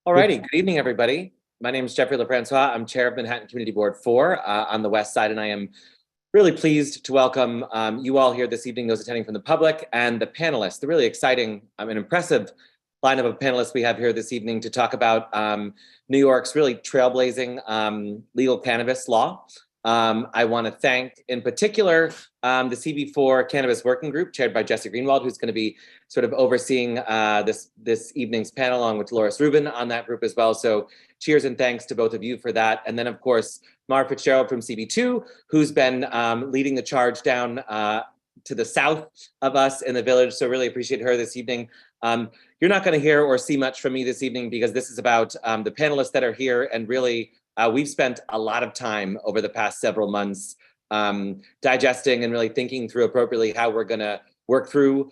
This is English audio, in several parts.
Alrighty, good evening, everybody. My name is Jeffrey LaFrancois. I'm chair of Manhattan Community Board 4 on the West Side, and I am really pleased to welcome you all here this evening, those attending from the public, and the panelists, the really exciting and impressive lineup of panelists we have here this evening to talk about New York's really trailblazing legal cannabis law. I want to thank, in particular, the CB4 Cannabis Working Group, chaired by Jesse Greenwald, who's going to be sort of overseeing this evening's panel, along with Dolores Rubin on that group as well. So cheers and thanks to both of you for that. And then, of course, Mara Fitzgerald from CB2, who's been leading the charge down to the south of us in the village. So really appreciate her this evening. You're not going to hear or see much from me this evening because this is about the panelists that are here, and really we've spent a lot of time over the past several months digesting and really thinking through appropriately how we're going to work through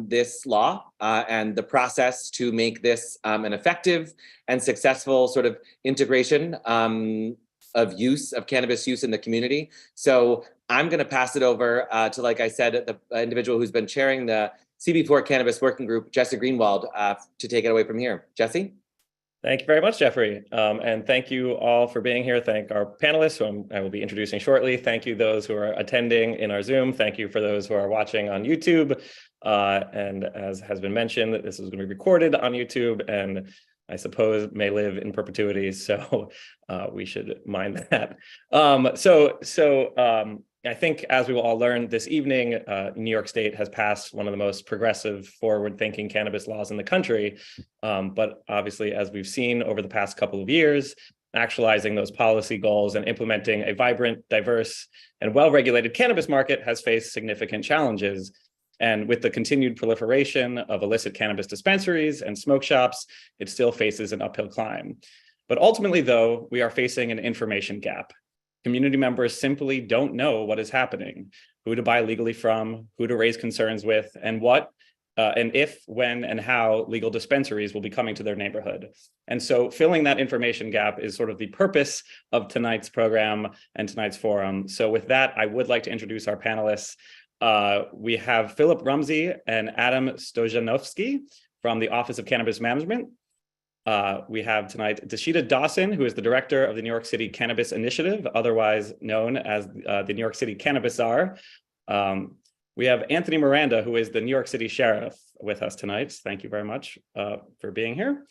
this law and the process to make this an effective and successful sort of integration of cannabis use in the community. So I'm going to pass it over to, like I said, the individual who's been chairing the CB4 Cannabis Working Group, Jesse Greenwald, to take it away from here. Jesse? Thank you very much, Jeffrey. And thank you all for being here. Thank our panelists, who I will be introducing shortly. Thank you those who are attending in our Zoom. Thank you for those who are watching on YouTube. And as has been mentioned, this is going to be recorded on YouTube and I suppose may live in perpetuity. So we should mind that. I think, as we will all learn this evening, New York State has passed one of the most progressive, forward-thinking cannabis laws in the country. But obviously, as we've seen over the past couple of years, actualizing those policy goals and implementing a vibrant, diverse, and well-regulated cannabis market has faced significant challenges. And with the continued proliferation of illicit cannabis dispensaries and smoke shops, it still faces an uphill climb. But ultimately, though, we are facing an information gap. Community members simply don't know what is happening, who to buy legally from, who to raise concerns with, and what, and if, when, and how legal dispensaries will be coming to their neighborhood. And so filling that information gap is sort of the purpose of tonight's program and tonight's forum. So with that, I would like to introduce our panelists. We have Phillip Rumsey and Adam Stojanovsky from the Office of Cannabis Management. We have tonight Dasheeda Dawson, who is the director of the New York City Cannabis Initiative, otherwise known as the New York City Cannabis Czar. We have Anthony Miranda, who is the New York City Sheriff, with us tonight. Thank you very much for being here.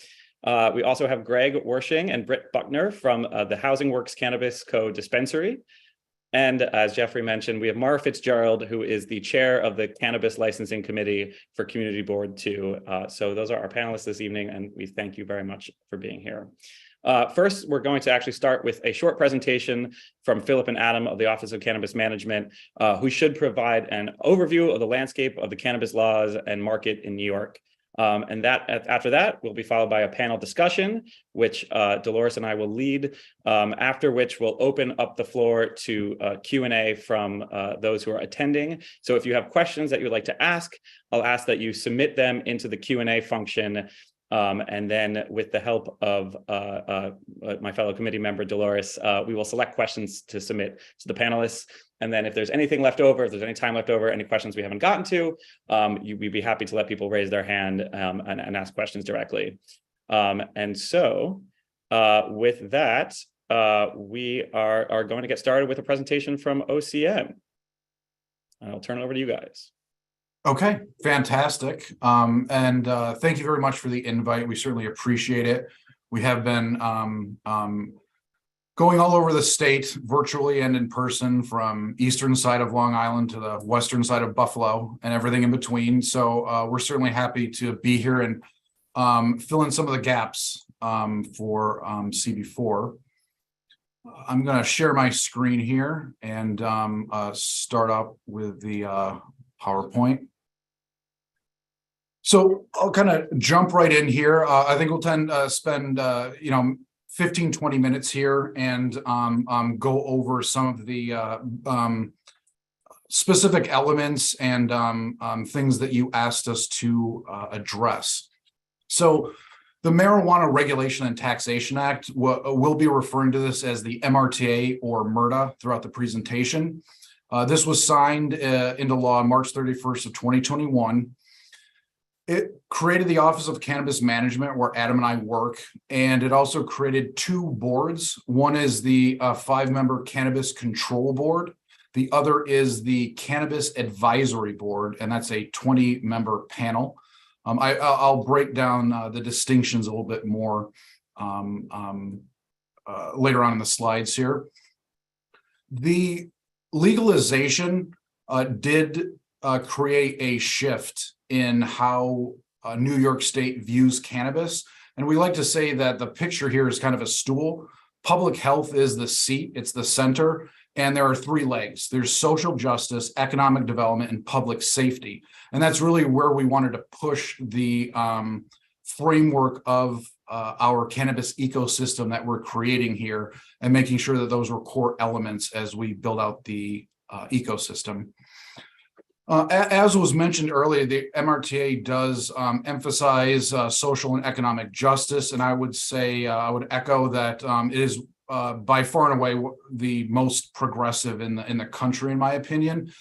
We also have Greg Wersching and Britt Buckner from the Housing Works Cannabis Co. Dispensary. And as Jeffrey mentioned, we have Mara Fitzgerald, who is the chair of the Cannabis Licensing Committee for Community Board 2. So those are our panelists this evening, and we thank you very much for being here. First, we're going to actually start with a short presentation from Phillip and Adam of the Office of Cannabis Management, who should provide an overview of the landscape of the cannabis laws and market in New York. And after that will be followed by a panel discussion, which Dolores and I will lead, after which we'll open up the floor to Q&A from those who are attending. So if you have questions that you'd like to ask, I'll ask that you submit them into the Q&A function. And then with the help of my fellow committee member, Dolores, we will select questions to submit to the panelists. And then if there's anything left over, if there's any time left over, any questions we haven't gotten to, we'd be happy to let people raise their hand and ask questions directly. And so with that, we are going to get started with a presentation from OCM. And I'll turn it over to you guys. Okay, fantastic. And thank you very much for the invite. We certainly appreciate it. We have been going all over the state, virtually and in person, from eastern side of Long Island to the western side of Buffalo and everything in between. So we're certainly happy to be here and fill in some of the gaps for CB4. I'm going to share my screen here and start up with the PowerPoint. So I'll kind of jump right in here. I think we'll tend to spend 15, 20 minutes here and go over some of the specific elements and things that you asked us to address. So the Marijuana Regulation and Taxation Act, we'll be referring to this as the MRTA or MRTA throughout the presentation. This was signed into law on March 31st of 2021. It created the Office of Cannabis Management, where Adam and I work, and it also created two boards. One is the 5-member Cannabis Control Board. The other is the Cannabis Advisory Board, and that's a 20-member panel. I'll break down the distinctions a little bit more later on in the slides here. The legalization did create a shift in how New York State views cannabis. And we like to say that the picture here is kind of a stool. Public health is the seat, it's the center, and there are 3 legs. There's social justice, economic development, and public safety. And that's really where we wanted to push the framework of our cannabis ecosystem that we're creating here, and making sure that those were core elements as we build out the ecosystem. As was mentioned earlier, the MRTA does emphasize social and economic justice, and I would say, I would echo that it is by far and away the most progressive in the country, in my opinion.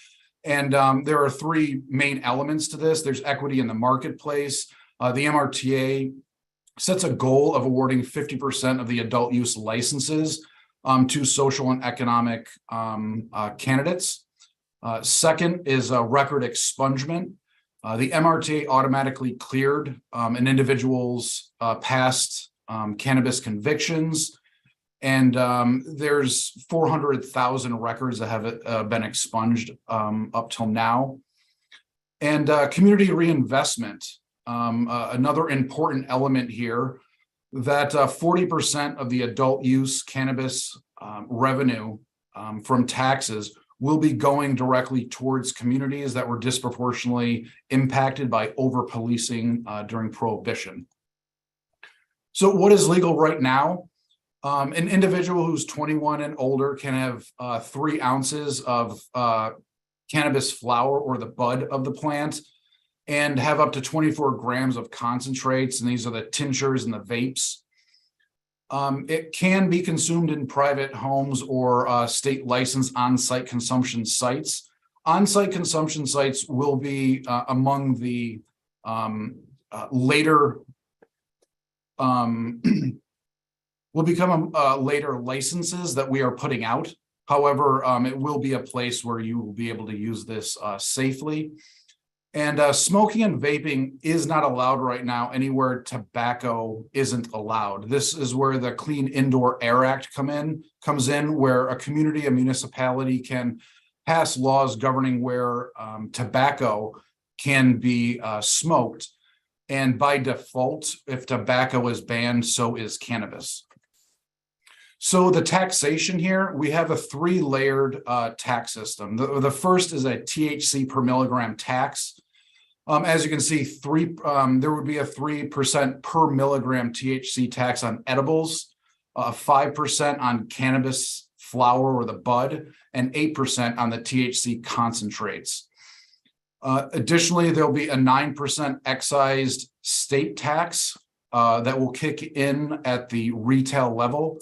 And there are 3 main elements to this. There's equity in the marketplace. The MRTA sets a goal of awarding 50% of the adult use licenses to social and economic candidates. Second is a record expungement. The MRTA automatically cleared an individual's past cannabis convictions, and there's 400,000 records that have been expunged up till now. And community reinvestment, another important element here, that 40% of the adult use cannabis revenue from taxes will be going directly towards communities that were disproportionately impacted by over-policing during Prohibition. So what is legal right now? An individual who's 21 and older can have 3 ounces of cannabis flower or the bud of the plant, and have up to 24 grams of concentrates, and these are the tinctures and the vapes. It can be consumed in private homes or state licensed on-site consumption sites. On-site consumption sites will be among the later will become later licenses that we are putting out. However, it will be a place where you will be able to use this safely. And smoking and vaping is not allowed right now anywhere tobacco isn't allowed. This is where the Clean Indoor Air Act comes in, where a community, a municipality can pass laws governing where tobacco can be smoked. And by default, if tobacco is banned, so is cannabis. So the taxation here, we have a 3-layered tax system. The first is a THC per milligram tax. As you can see, there would be a 3% per milligram THC tax on edibles, 5% on cannabis flower or the bud, and 8% on the THC concentrates. Additionally, there'll be a 9% excised state tax that will kick in at the retail level.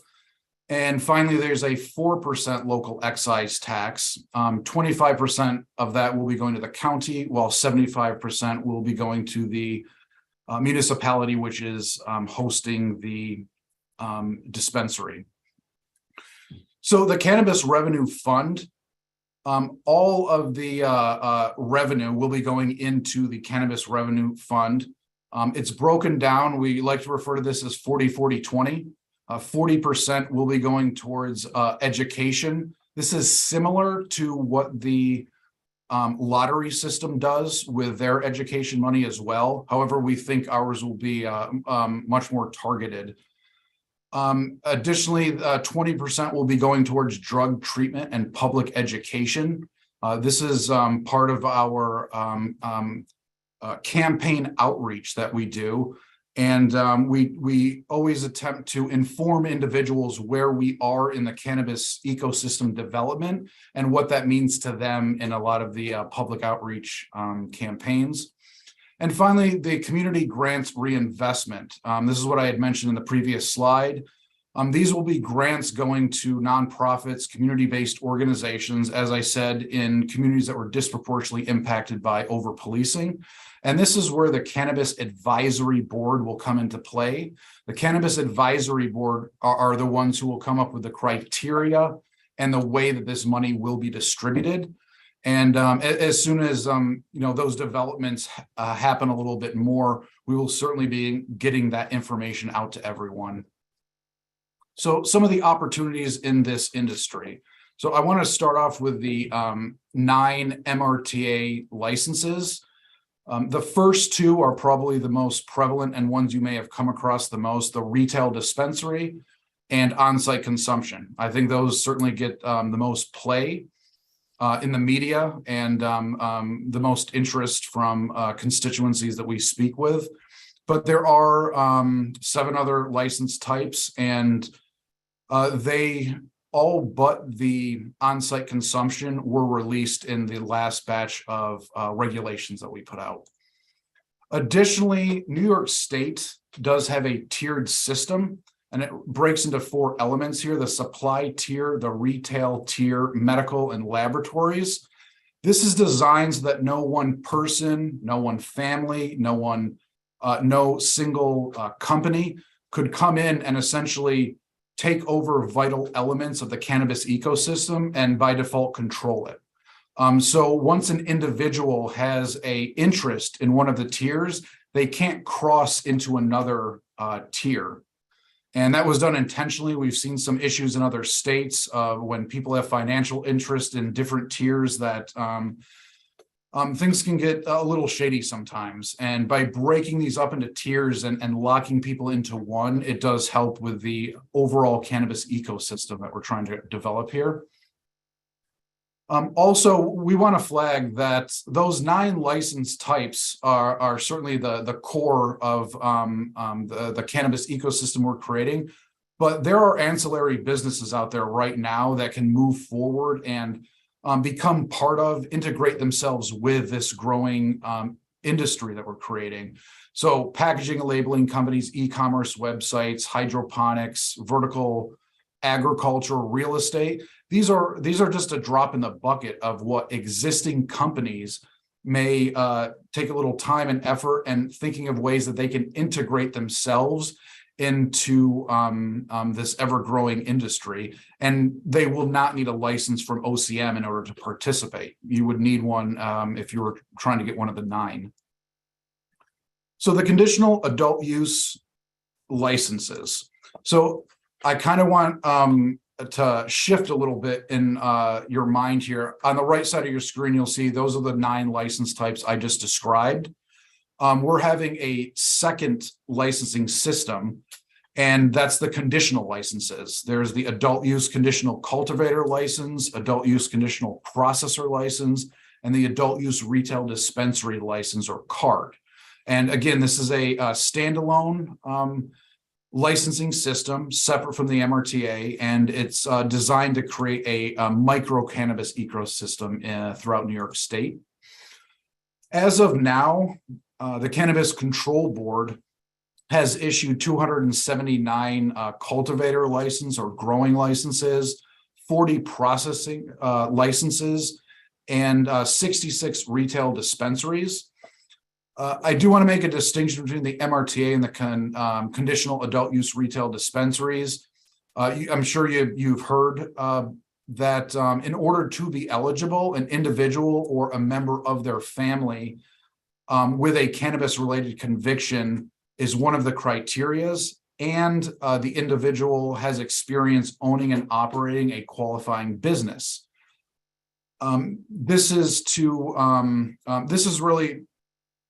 And finally, there's a 4% local excise tax. 25% of that will be going to the county, while 75% will be going to the municipality, which is hosting the dispensary. So the Cannabis Revenue Fund, all of the revenue will be going into the Cannabis Revenue Fund. It's broken down. We like to refer to this as 40-40-20. 40% will be going towards education. This is similar to what the lottery system does with their education money as well. However, we think ours will be much more targeted. Additionally, 20% will be going towards drug treatment and public education. This is part of our campaign outreach that we do. And we always attempt to inform individuals where we are in the cannabis ecosystem development and what that means to them in a lot of the public outreach campaigns. And finally, the community grants reinvestment. This is what I had mentioned in the previous slide. These will be grants going to nonprofits, community-based organizations, as I said, in communities that were disproportionately impacted by over-policing. And this is where the Cannabis Advisory Board will come into play. The Cannabis Advisory Board are the ones who will come up with the criteria and the way that this money will be distributed. And as soon as those developments happen a little bit more, we will certainly be getting that information out to everyone. So some of the opportunities in this industry. So I want to start off with the 9 MRTA licenses. The first 2 are probably the most prevalent and ones you may have come across the most: the retail dispensary and on-site consumption. I think those certainly get the most play in the media and the most interest from constituencies that we speak with. But there are 7 other license types, and they all but the on-site consumption were released in the last batch of regulations that we put out. Additionally, New York State does have a tiered system, and it breaks into 4 elements here: the supply tier, the retail tier, medical, and laboratories. This is designed so that no one person, no one family, no single company could come in and essentially take over vital elements of the cannabis ecosystem and by default control it. So once an individual has an interest in one of the tiers, they can't cross into another tier. And that was done intentionally. We've seen some issues in other states when people have financial interest in different tiers that things can get a little shady sometimes. And by breaking these up into tiers and locking people into one, it does help with the overall cannabis ecosystem that we're trying to develop here. Also, we want to flag that those 9 license types are certainly the core of the cannabis ecosystem we're creating. But there are ancillary businesses out there right now that can move forward and become part of, integrate themselves with this growing industry that we're creating. So packaging and labeling companies, e-commerce websites, hydroponics, vertical agriculture, real estate. These are just a drop in the bucket of what existing companies may take a little time and effort and thinking of ways that they can integrate themselves into this ever-growing industry. And they will not need a license from OCM in order to participate. You would need one if you were trying to get one of the 9. So the conditional adult use licenses. So I kind of want to shift a little bit in your mind here. On the right side of your screen, you'll see those are the 9 license types I just described. We're having a second licensing system, and that's the conditional licenses. There's the adult use conditional cultivator license, adult use conditional processor license, and the adult use retail dispensary license, or card. And again, this is a standalone licensing system separate from the MRTA, and it's designed to create a micro cannabis ecosystem throughout New York State. As of now, the Cannabis Control Board has issued 279 cultivator license or growing licenses, 40 processing licenses, and 66 retail dispensaries. I do want to make a distinction between the MRTA and the conditional adult use retail dispensaries. I'm sure you've heard that in order to be eligible, an individual or a member of their family with a cannabis-related conviction is one of the criterias, and the individual has experience owning and operating a qualifying business. This is really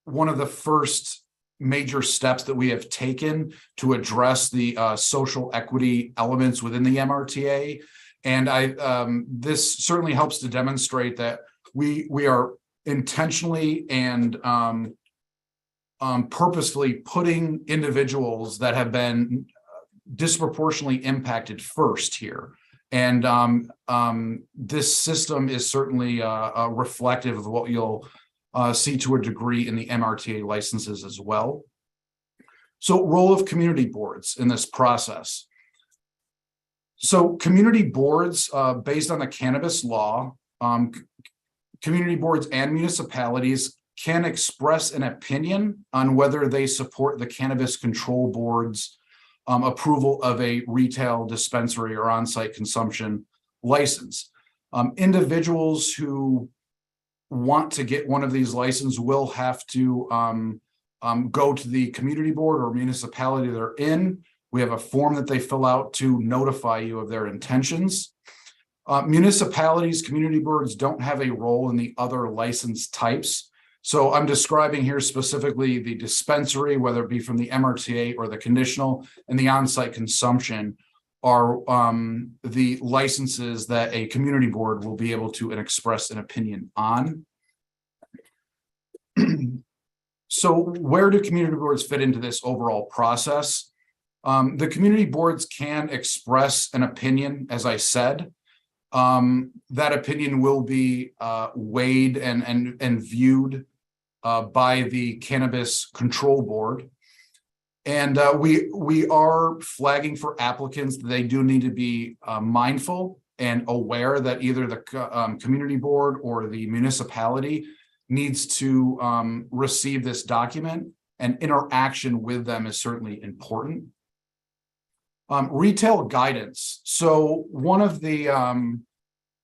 one of the first major steps that we have taken to address the social equity elements within the MRTA. And this certainly helps to demonstrate that we are intentionally and purposefully putting individuals that have been disproportionately impacted first here. And this system is certainly reflective of what you'll see to a degree in the MRTA licenses as well. So, role of community boards in this process. So community boards, based on the cannabis law, community boards and municipalities can express an opinion on whether they support the Cannabis Control Board's approval of a retail dispensary or on-site consumption license. Individuals who want to get one of these licenses will have to go to the community board or municipality they're in. We have a form that they fill out to notify you of their intentions. Municipalities, community boards don't have a role in the other license types. So I'm describing here specifically the dispensary, whether it be from the MRTA or the conditional, and the on-site consumption are the licenses that a community board will be able to express an opinion on. So where do community boards fit into this overall process? The community boards can express an opinion, as I said. That opinion will be weighed and viewed by the Cannabis Control Board. And we are flagging for applicants that they do need to be mindful and aware that either the community board or the municipality needs to receive this document, and interaction with them is certainly important. Retail guidance. So one of the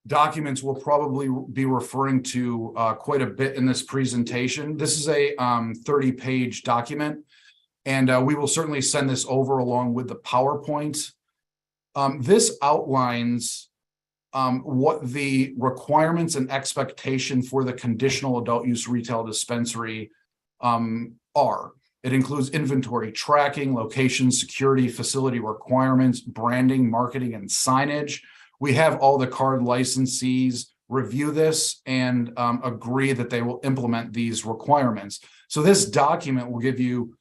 documents we'll probably be referring to quite a bit in this presentation. This is a 30-page document, and we will certainly send this over along with the PowerPoint. This outlines what the requirements and expectation for the conditional adult use retail dispensary are. It includes inventory tracking, location, security, facility requirements, branding, marketing, and signage. We have all the card licensees review this and agree that they will implement these requirements. So this document will give you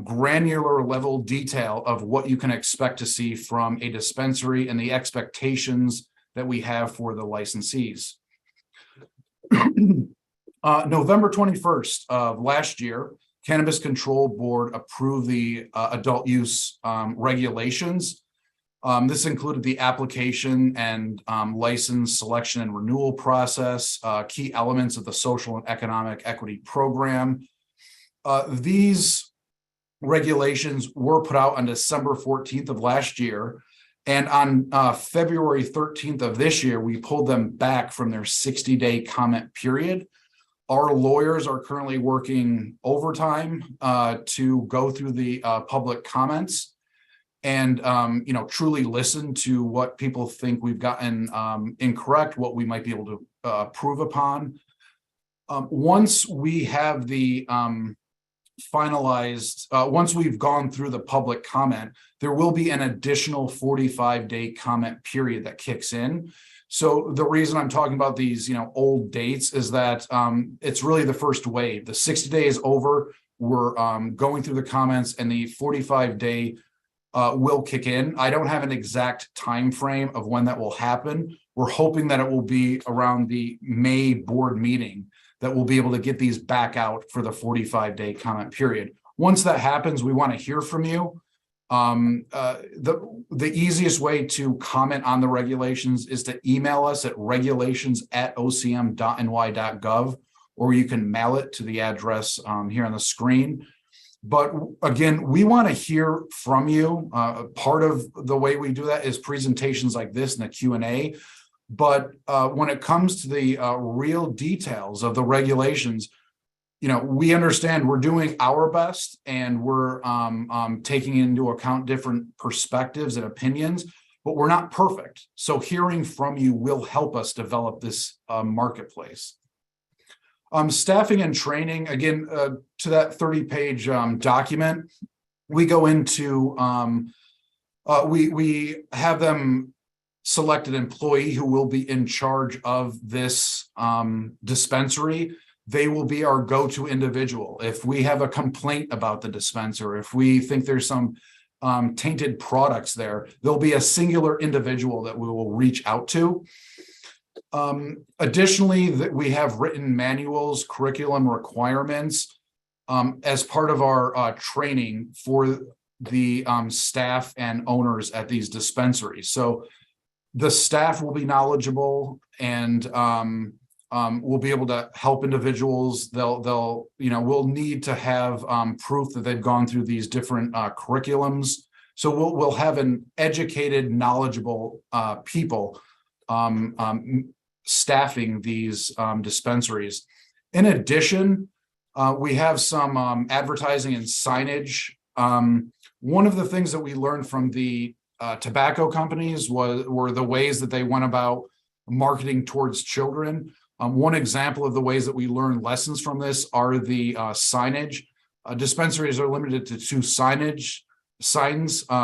granular level detail of what you can expect to see from a dispensary and the expectations that we have for the licensees. November 21st of last year, Cannabis Control Board approved the adult use regulations. This included the application and license selection and renewal process, key elements of the social and economic equity program. These regulations were put out on December 14th of last year. And on February 13th of this year, we pulled them back from their 60-day comment period. Our lawyers are currently working overtime to go through the public comments and truly listen to what people think we've gotten incorrect, what we might be able to improve upon. Once we have the finalized, once we've gone through the public comment, there will be an additional 45-day comment period that kicks in. So the reason I'm talking about these, old dates is that it's really the first wave. The 60 days over, we're going through the comments, and the 45-day will kick in. I don't have an exact time frame of when that will happen. We're hoping that it will be around the May board meeting that we'll be able to get these back out for the 45-day comment period. Once that happens, we want to hear from you. The easiest way to comment on the regulations is to email us at regulations@ocm.ny.gov, or you can mail it to the address here on the screen. But again, we want to hear from you. Part of the way we do that is presentations like this and the Q&A. But when it comes to the real details of the regulations, we understand we're doing our best, and we're taking into account different perspectives and opinions, but we're not perfect. So hearing from you will help us develop this marketplace. Staffing and training, again, to that 30-page document, we go into, we have them select an employee who will be in charge of this dispensary. They will be our go-to individual. If we have a complaint about the dispenser, if we think there's some tainted products there, there'll be a singular individual that we will reach out to. Additionally, we have written manuals, curriculum requirements as part of our training for the staff and owners at these dispensaries. So the staff will be knowledgeable and will be able to help individuals. They'll will need to have proof that they've gone through these different curriculums. So we'll have an educated, knowledgeable people staffing these dispensaries. In addition, we have some advertising and signage. One of the things that we learned from the tobacco companies were the ways that they went about marketing towards children. One example of the ways that we learn lessons from this are the signage. Dispensaries are limited to 2 signs.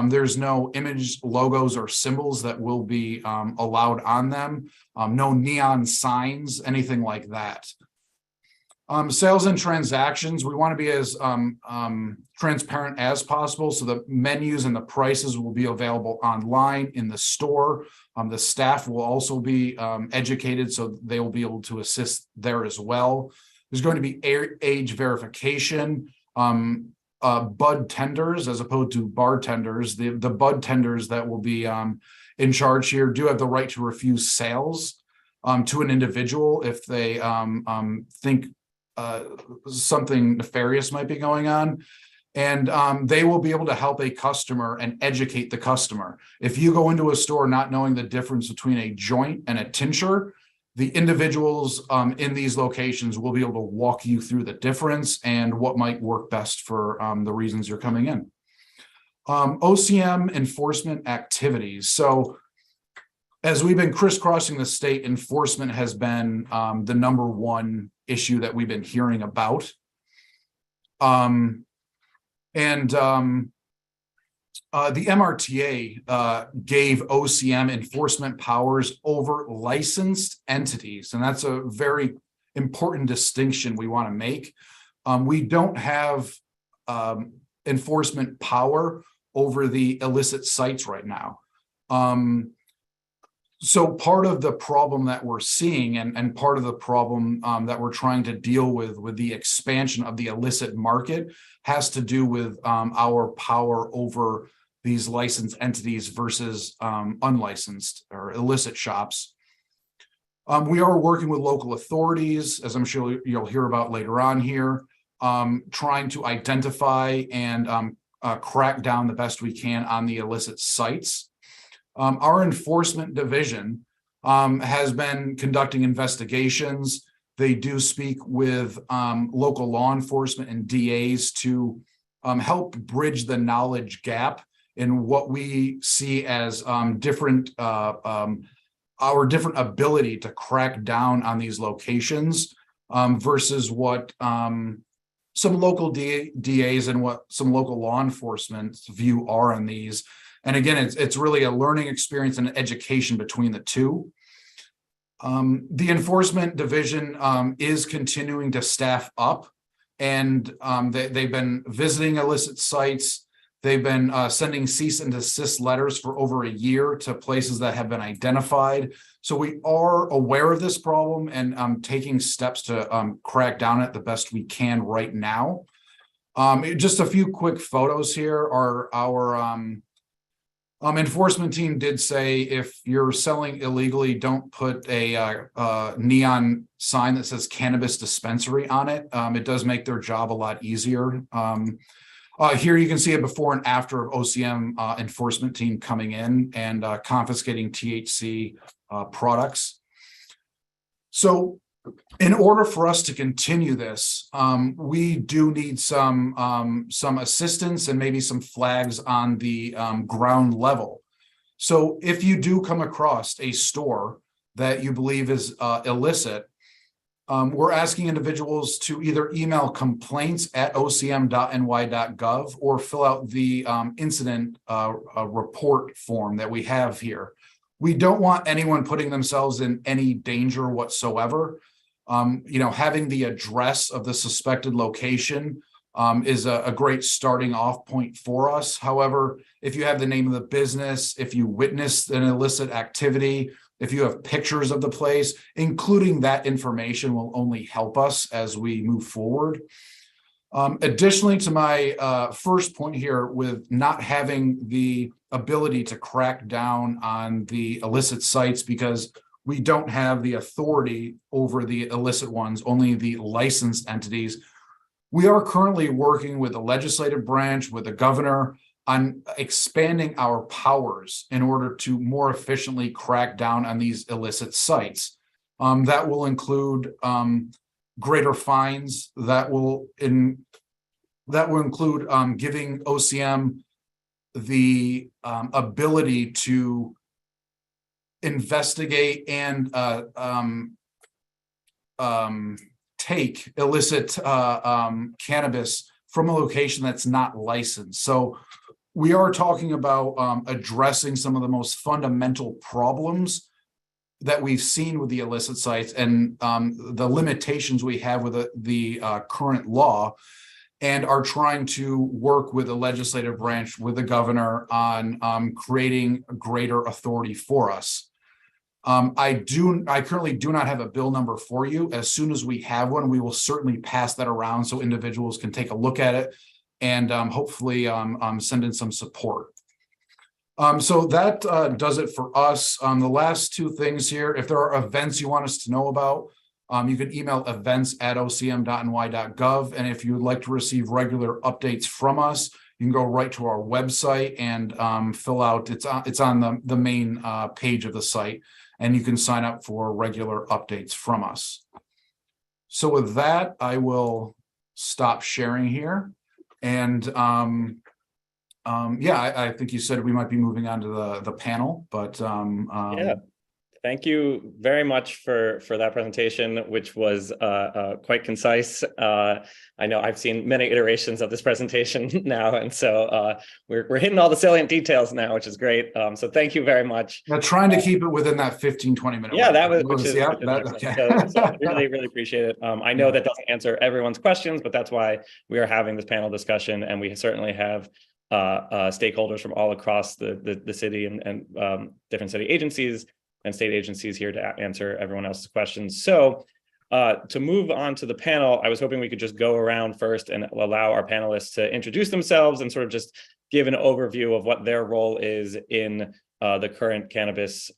There's no image, logos, or symbols that will be allowed on them. No neon signs, anything like that. Sales and transactions, we want to be as transparent as possible. So the menus and the prices will be available online in the store. The staff will also be educated, so they will be able to assist there as well. There's going to be age verification. Bud tenders as opposed to bartenders. The bud tenders that will be in charge here do have the right to refuse sales to an individual if they think something nefarious might be going on. And they will be able to help a customer and educate the customer. If you go into a store not knowing the difference between a joint and a tincture, the individuals in these locations will be able to walk you through the difference and what might work best for the reasons you're coming in. OCM enforcement activities. So as we've been crisscrossing the state, enforcement has been the #1 issue that we've been hearing about. The MRTA gave OCM enforcement powers over licensed entities, and that's a very important distinction we want to make. We don't have enforcement power over the illicit sites right now. So part of the problem that we're seeing and part of the problem that we're trying to deal with the expansion of the illicit market has to do with our power over these licensed entities versus unlicensed or illicit shops. We are working with local authorities, as I'm sure you'll hear about later on here, trying to identify and crack down the best we can on the illicit sites. Our enforcement division has been conducting investigations. They do speak with local law enforcement and DAs to help bridge the knowledge gap in what we see as our different ability to crack down on these locations versus what some local DAs and what some local law enforcement's view are on these. And again, it's really a learning experience and education between the two. The enforcement division is continuing to staff up, and they've been visiting illicit sites. They've been sending cease and desist letters for over a year to places that have been identified. So we are aware of this problem and taking steps to crack down it the best we can right now. Just a few quick photos here are our enforcement team did say if you're selling illegally, don't put a neon sign that says Cannabis Dispensary on it. It does make their job a lot easier. Here you can see a before and after of OCM enforcement team coming in and confiscating THC products. So in order for us to continue this, we do need some assistance and maybe some flags on the ground level. So if you do come across a store that you believe is illicit, we're asking individuals to either email complaints@ocm.ny.gov or fill out the incident report form that we have here. We don't want anyone putting themselves in any danger whatsoever. Having the address of the suspected location is a great starting off point for us. However, if you have the name of the business, if you witnessed an illicit activity, if you have pictures of the place, including that information will only help us as we move forward. Additionally to my first point here with not having the ability to crack down on the illicit sites because we don't have the authority over the illicit ones, only the licensed entities. We are currently working with the legislative branch, with the governor, on expanding our powers in order to more efficiently crack down on these illicit sites. That will include greater fines. That will include giving OCM the ability to investigate and take illicit cannabis from a location that's not licensed. So we are talking about addressing some of the most fundamental problems that we've seen with the illicit sites and the limitations we have with the current law, and are trying to work with the legislative branch, with the governor on creating greater authority for us. I currently do not have a bill number for you. As soon as we have one, we will certainly pass that around so individuals can take a look at it and hopefully send in some support. So that does it for us. The last two things here, if there are events you want us to know about, you can email events@ocm.ny.gov. And if you would like to receive regular updates from us, you can go right to our website and fill out, it's on the main page of the site, and you can sign up for regular updates from us. So with that, I will stop sharing here. And yeah, I think you said we might be moving on to the panel, but yeah. Thank you very much for that presentation, which was quite concise. I know I've seen many iterations of this presentation now, and so we're hitting all the salient details now, which is great. So thank you very much. Now, trying to keep it within that 15-20 minute. Yeah, that was okay. so really appreciate it. I know that doesn't answer everyone's questions, but that's why we are having this panel discussion, and we certainly have stakeholders from all across the city and different city agencies and state agencies here to answer everyone else's questions. So to move on to the panel, I was hoping we could just go around first and allow our panelists to introduce themselves and sort of just give an overview of what their role is in the current cannabis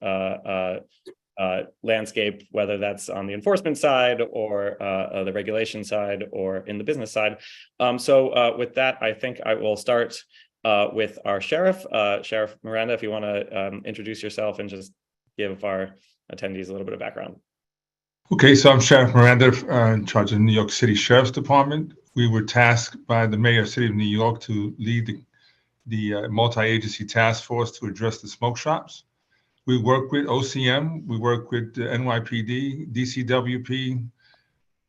landscape, whether that's on the enforcement side or the regulation side or in the business side. So with that, I think I will start with our sheriff. Sheriff Miranda, if you want to introduce yourself and just give our attendees a little bit of background. Okay, so I'm Sheriff Miranda, in charge of the New York City Sheriff's Department. We were tasked by the Mayor of the City of New York to lead the multi-agency task force to address the smoke shops. We work with OCM, we work with the NYPD, DCWP,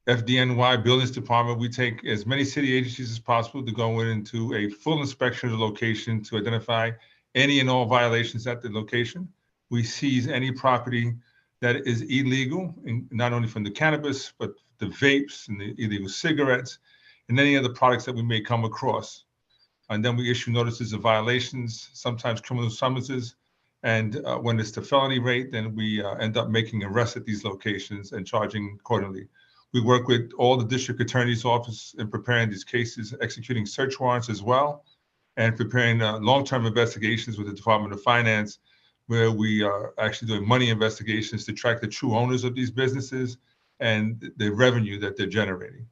FDNY, Buildings Department. We take as many city agencies as possible to go into a full inspection of the location to identify any and all violations at the location. We seize any property that is illegal, not only from the cannabis, but the vapes and the illegal cigarettes and any other products that we may come across. And then we issue notices of violations, sometimes criminal summonses. And when it's the felony rate, then we end up making arrests at these locations and charging accordingly. We work with all the district attorney's office in preparing these cases, executing search warrants as well, and preparing long-term investigations with the Department of Finance, where we are actually doing money investigations to track the true owners of these businesses and the revenue that they're generating.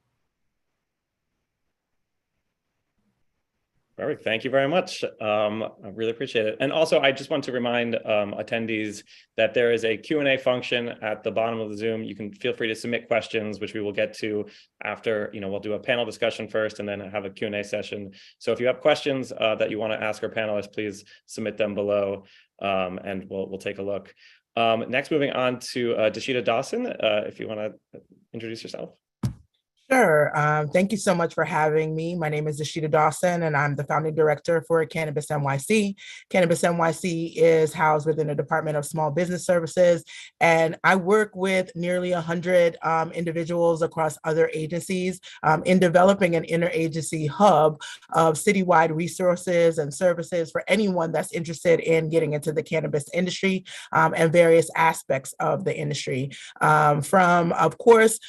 Perfect. Thank you very much. I really appreciate it. And also, I just want to remind attendees that there is a Q&A function at the bottom of the Zoom. You can feel free to submit questions, which we will get to after, we'll do a panel discussion first and then have a Q&A session. So if you have questions that you want to ask our panelists, please submit them below and we'll take a look. Next, moving on to Dasheeda Dawson, if you want to introduce yourself. Sure. Thank you so much for having me. My name is Dasheeda Dawson, and I'm the founding director for Cannabis NYC. Cannabis NYC is housed within the Department of Small Business Services, and I work with nearly 100 individuals across other agencies in developing an interagency hub of citywide resources and services for anyone that's interested in getting into the cannabis industry and various aspects of the industry. From, of course,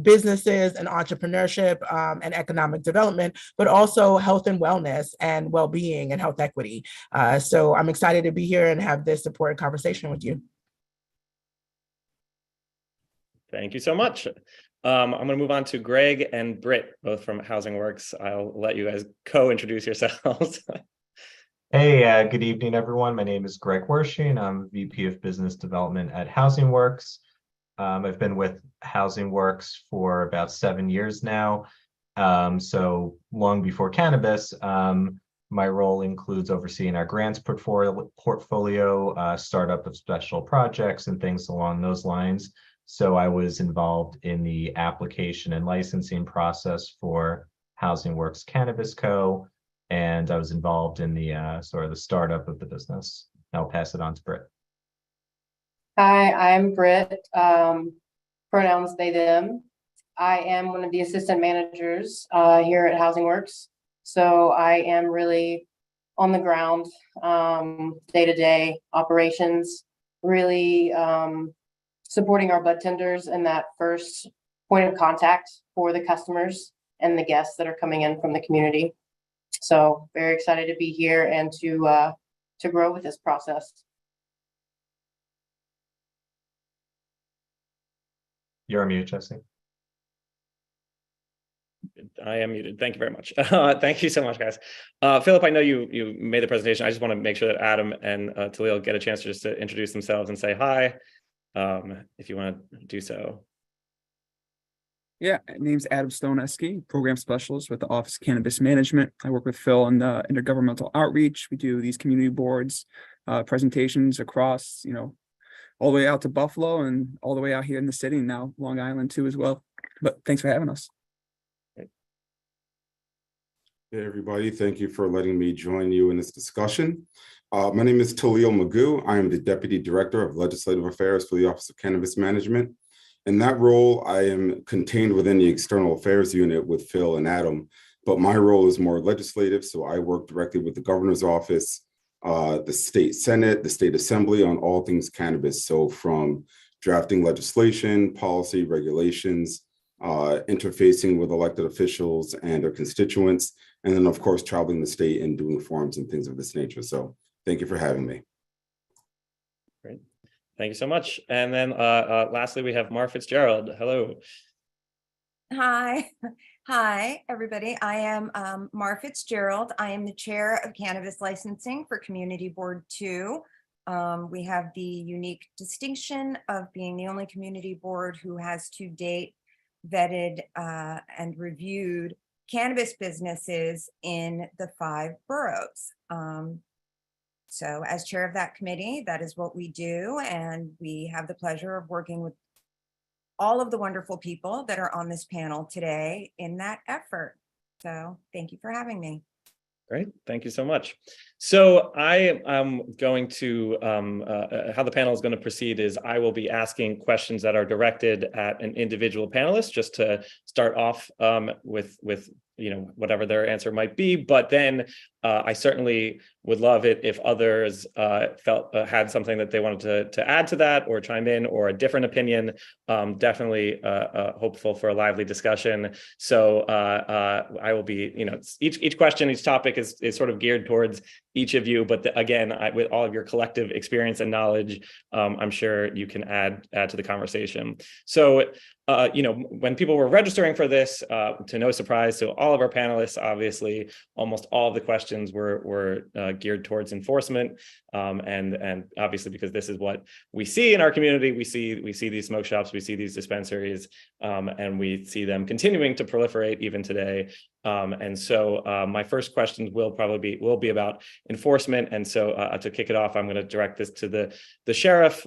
businesses and entrepreneurship and economic development, but also health and wellness and well-being and health equity. So I'm excited to be here and have this important conversation with you. Thank you so much. I'm going to move on to Greg and Britt, both from Housing Works. I'll let you guys co-introduce yourselves. Hey, good evening, everyone. My name is Greg Wersching. I'm VP of Business Development at Housing Works. I've been with Housing Works for about 7 years now. So long before cannabis, my role includes overseeing our grants portfolio, startup of special projects and things along those lines. So I was involved in the application and licensing process for Housing Works Cannabis Co. And I was involved in the sort of the startup of the business. I'll pass it on to Britt. Hi, I'm Britt. Pronouns they, them. I am one of the assistant managers here at Housing Works. So I am really on the ground, day-to-day operations, really supporting our bud tenders and that first point of contact for the customers and the guests that are coming in from the community. So very excited to be here and to grow with this process. You're on mute, Jesse. I am muted. Thank you very much. Thank you so much, guys. Phillip, I know you made the presentation. I just want to make sure that Adam and Talil get a chance to just to introduce themselves and say hi, if you want to do so. Yeah, my name's Adam Stoneski, Program Specialist with the Office of Cannabis Management. I work with Phil on the intergovernmental outreach. We do these community boards, presentations across, all the way out to Buffalo and all the way out here in the city, and now Long Island too as well. But thanks for having us. Hey, everybody. Thank you for letting me join you in this discussion. My name is Talil Magoo. I am the Deputy Director of Legislative Affairs for the Office of Cannabis Management. In that role, I am contained within the External Affairs Unit with Phil and Adam, but my role is more legislative, so I work directly with the Governor's Office, the State Senate, the State Assembly on all things cannabis. So from drafting legislation, policy, regulations, interfacing with elected officials and their constituents, and then, of course, traveling the state and doing forums and things of this nature. So thank you for having me. Great. Thank you so much. And then lastly, we have Mar Fitzgerald. Hello. Hi. Hi, everybody. I am Mar Fitzgerald. I am the chair of Cannabis Licensing for Community Board 2. We have the unique distinction of being the only community board who has to date vetted and reviewed cannabis businesses in the 5 boroughs. So as chair of that committee, that is what we do. And we have the pleasure of working with all of the wonderful people that are on this panel today in that effort. So thank you for having me. Great, thank you so much. So I am going to, how the panel is going to proceed is I will be asking questions that are directed at an individual panelist just to start off with whatever their answer might be, but then I certainly would love it if others had something that they wanted to add to that or chime in or a different opinion. Definitely hopeful for a lively discussion. So I will be, each question, each topic is sort of geared towards each of you, but again, with all of your collective experience and knowledge, I'm sure you can add to the conversation. So when people were registering for this, to no surprise to all of our panelists, obviously, almost all of the questions were geared towards enforcement, and obviously because this is what we see in our community, we see these smoke shops, we see these dispensaries, and we see them continuing to proliferate even today. And so my first questions will be about enforcement, and so to kick it off, I'm going to direct this to the sheriff.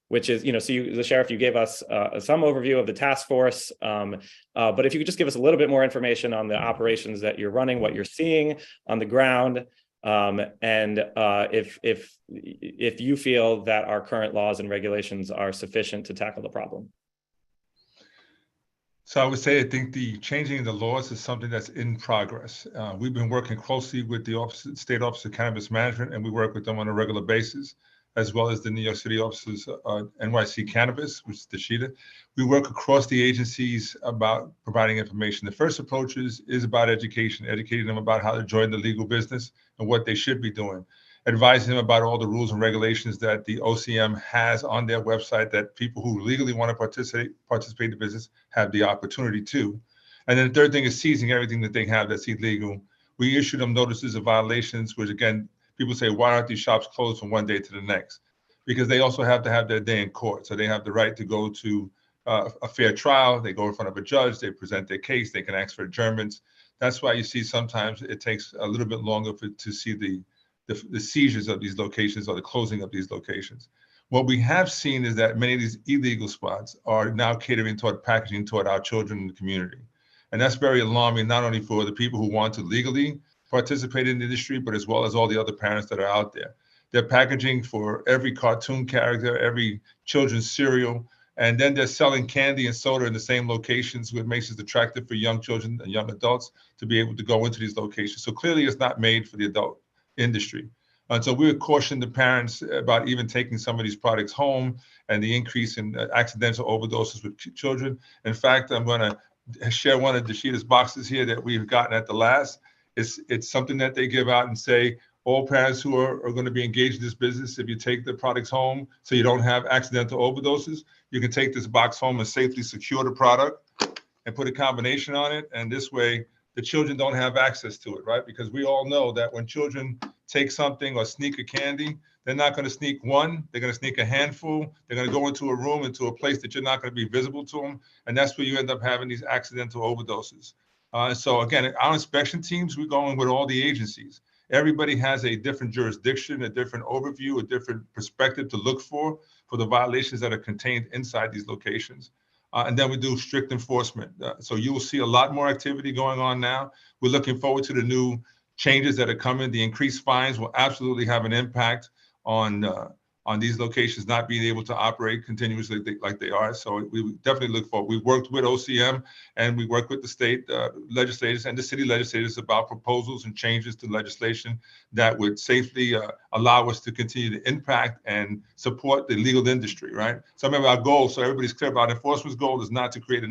Which is, the sheriff, you gave us some overview of the task force, but if you could just give us a little bit more information on the operations that you're running, what you're seeing on the ground, and if you feel that our current laws and regulations are sufficient to tackle the problem. So I would say, I think the changing of the laws is something that's in progress. We've been working closely with the State Office of Cannabis Management, and we work with them on a regular basis. as well as the New York City offices, NYC Cannabis, which is Dasheeda. We work across the agencies about providing information. The first approach is about education, educating them about how to join the legal business and what they should be doing, advising them about all the rules and regulations that the OCM has on their website that people who legally want to participate in the business have the opportunity to. And then the third thing is seizing everything that they have that's illegal. We issue them notices of violations, which again, people say, why aren't these shops closed from one day to the next? Because they also have to have their day in court. So they have the right to go to a fair trial. They go in front of a judge, they present their case, they can ask for adjournments. That's why you see sometimes it takes a little bit longer to see the seizures of these locations or the closing of these locations. What we have seen is that many of these illegal spots are now catering toward packaging toward our children in the community. And that's very alarming, not only for the people who want to legally participate in the industry, but as well as all the other parents that are out there. They're packaging for every cartoon character, every children's cereal, and then they're selling candy and soda in the same locations, which makes it attractive for young children and young adults to be able to go into these locations. So clearly it's not made for the adult industry. And so we would caution the parents about even taking some of these products home and the increase in accidental overdoses with children. In fact, I'm going to share one of Dasheeda's boxes here that we've gotten at the last. It's something that they give out and say, all parents who are going to be engaged in this business, if you take the products home so you don't have accidental overdoses, you can take this box home and safely secure the product and put a combination on it. And this way, the children don't have access to it, right? Because we all know that when children take something or sneak a candy, they're not going to sneak one, they're going to sneak a handful, they're going to go into a room, into a place that you're not going to be visible to them. And that's where you end up having these accidental overdoses. So again, our inspection teams, we're going with all the agencies. Everybody has a different jurisdiction, a different overview, a different perspective to look for the violations that are contained inside these locations. And then we do strict enforcement. So you will see a lot more activity going on now. We're looking forward to the new changes that are coming. The increased fines will absolutely have an impact on these locations not being able to operate continuously like they are. So we definitely look forward. We've worked with OCM and we work with the state legislators and the city legislators about proposals and changes to legislation that would safely allow us to continue to impact and support the legal industry, right? So remember our goal, so everybody's clear about enforcement's goal is not to create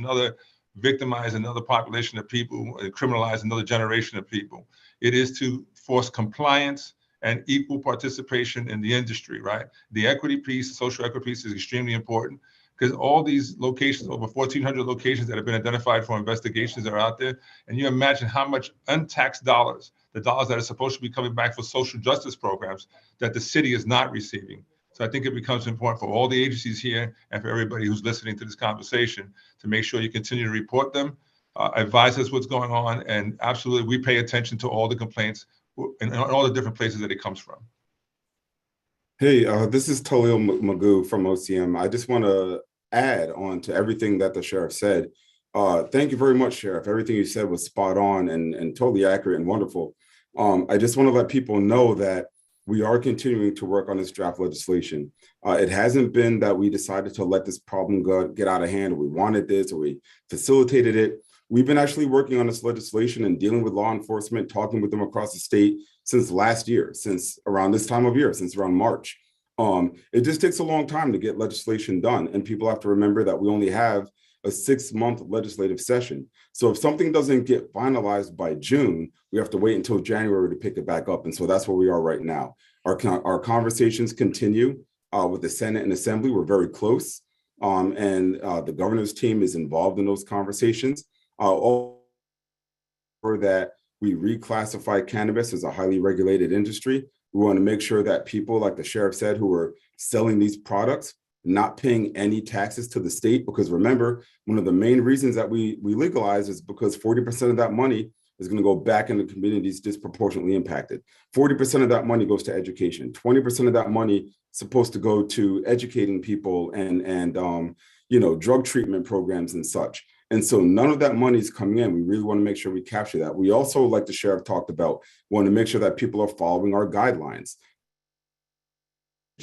victimize another population of people and criminalize another generation of people. It is to force compliance and equal participation in the industry, right? The equity piece, the social equity piece is extremely important because all these locations, over 1,400 locations that have been identified for investigations are out there. And you imagine how much untaxed dollars, the dollars that are supposed to be coming back for social justice programs that the city is not receiving. So I think it becomes important for all the agencies here and for everybody who's listening to this conversation to make sure you continue to report them, advise us what's going on, and absolutely we pay attention to all the complaints and all the different places that it comes from. Hey, this is Talil Magoo from OCM. I just want to add on to everything that the sheriff said. Thank you very much, Sheriff. Everything you said was spot on and totally accurate and wonderful. I just want to let people know that we are continuing to work on this draft legislation. It hasn't been that we decided to let this problem get out of hand, or we wanted this, or we facilitated it. We've been actually working on this legislation and dealing with law enforcement, talking with them across the state since last year, since around this time of year, since around March. It just takes a long time to get legislation done. And people have to remember that we only have a 6-month legislative session. So if something doesn't get finalized by June, we have to wait until January to pick it back up. And so that's where we are right now. Our conversations continue with the Senate and Assembly. We're very close. And the governor's team is involved in those conversations. For that, we reclassify cannabis as a highly regulated industry. We want to make sure that people, like the sheriff said, who are selling these products, not paying any taxes to the state, because remember, one of the main reasons that we legalize is because 40% of that money is going to go back into communities disproportionately impacted. 40% of that money goes to education. 20% of that money is supposed to go to educating people and drug treatment programs and such. And so none of that money is coming in. We really want to make sure we capture that. We also, like the sheriff talked about, want to make sure that people are following our guidelines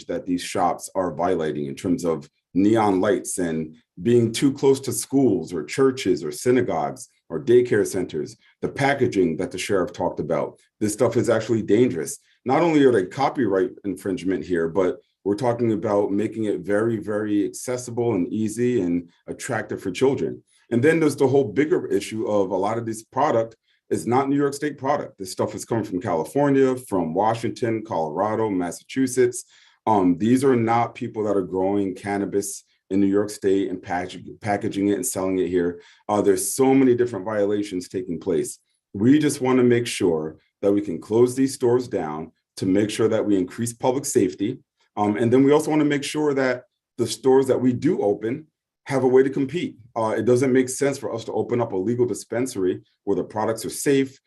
that these shops are violating in terms of neon lights and being too close to schools or churches or synagogues or daycare centers. The packaging that the sheriff talked about, this stuff is actually dangerous. not only are they copyright infringement here, but we're talking about making it very, very accessible and easy and attractive for children. And then there's the whole bigger issue of a lot of this product is not New York State product. This stuff is coming from California, from Washington, Colorado, Massachusetts. These are not people that are growing cannabis in New York State and packaging it and selling it here. There's so many different violations taking place. We just want to make sure that we can close these stores down to make sure that we increase public safety. And then we also want to make sure that the stores that we do open have a way to compete. It doesn't make sense for us to open up a legal dispensary where the products are safe.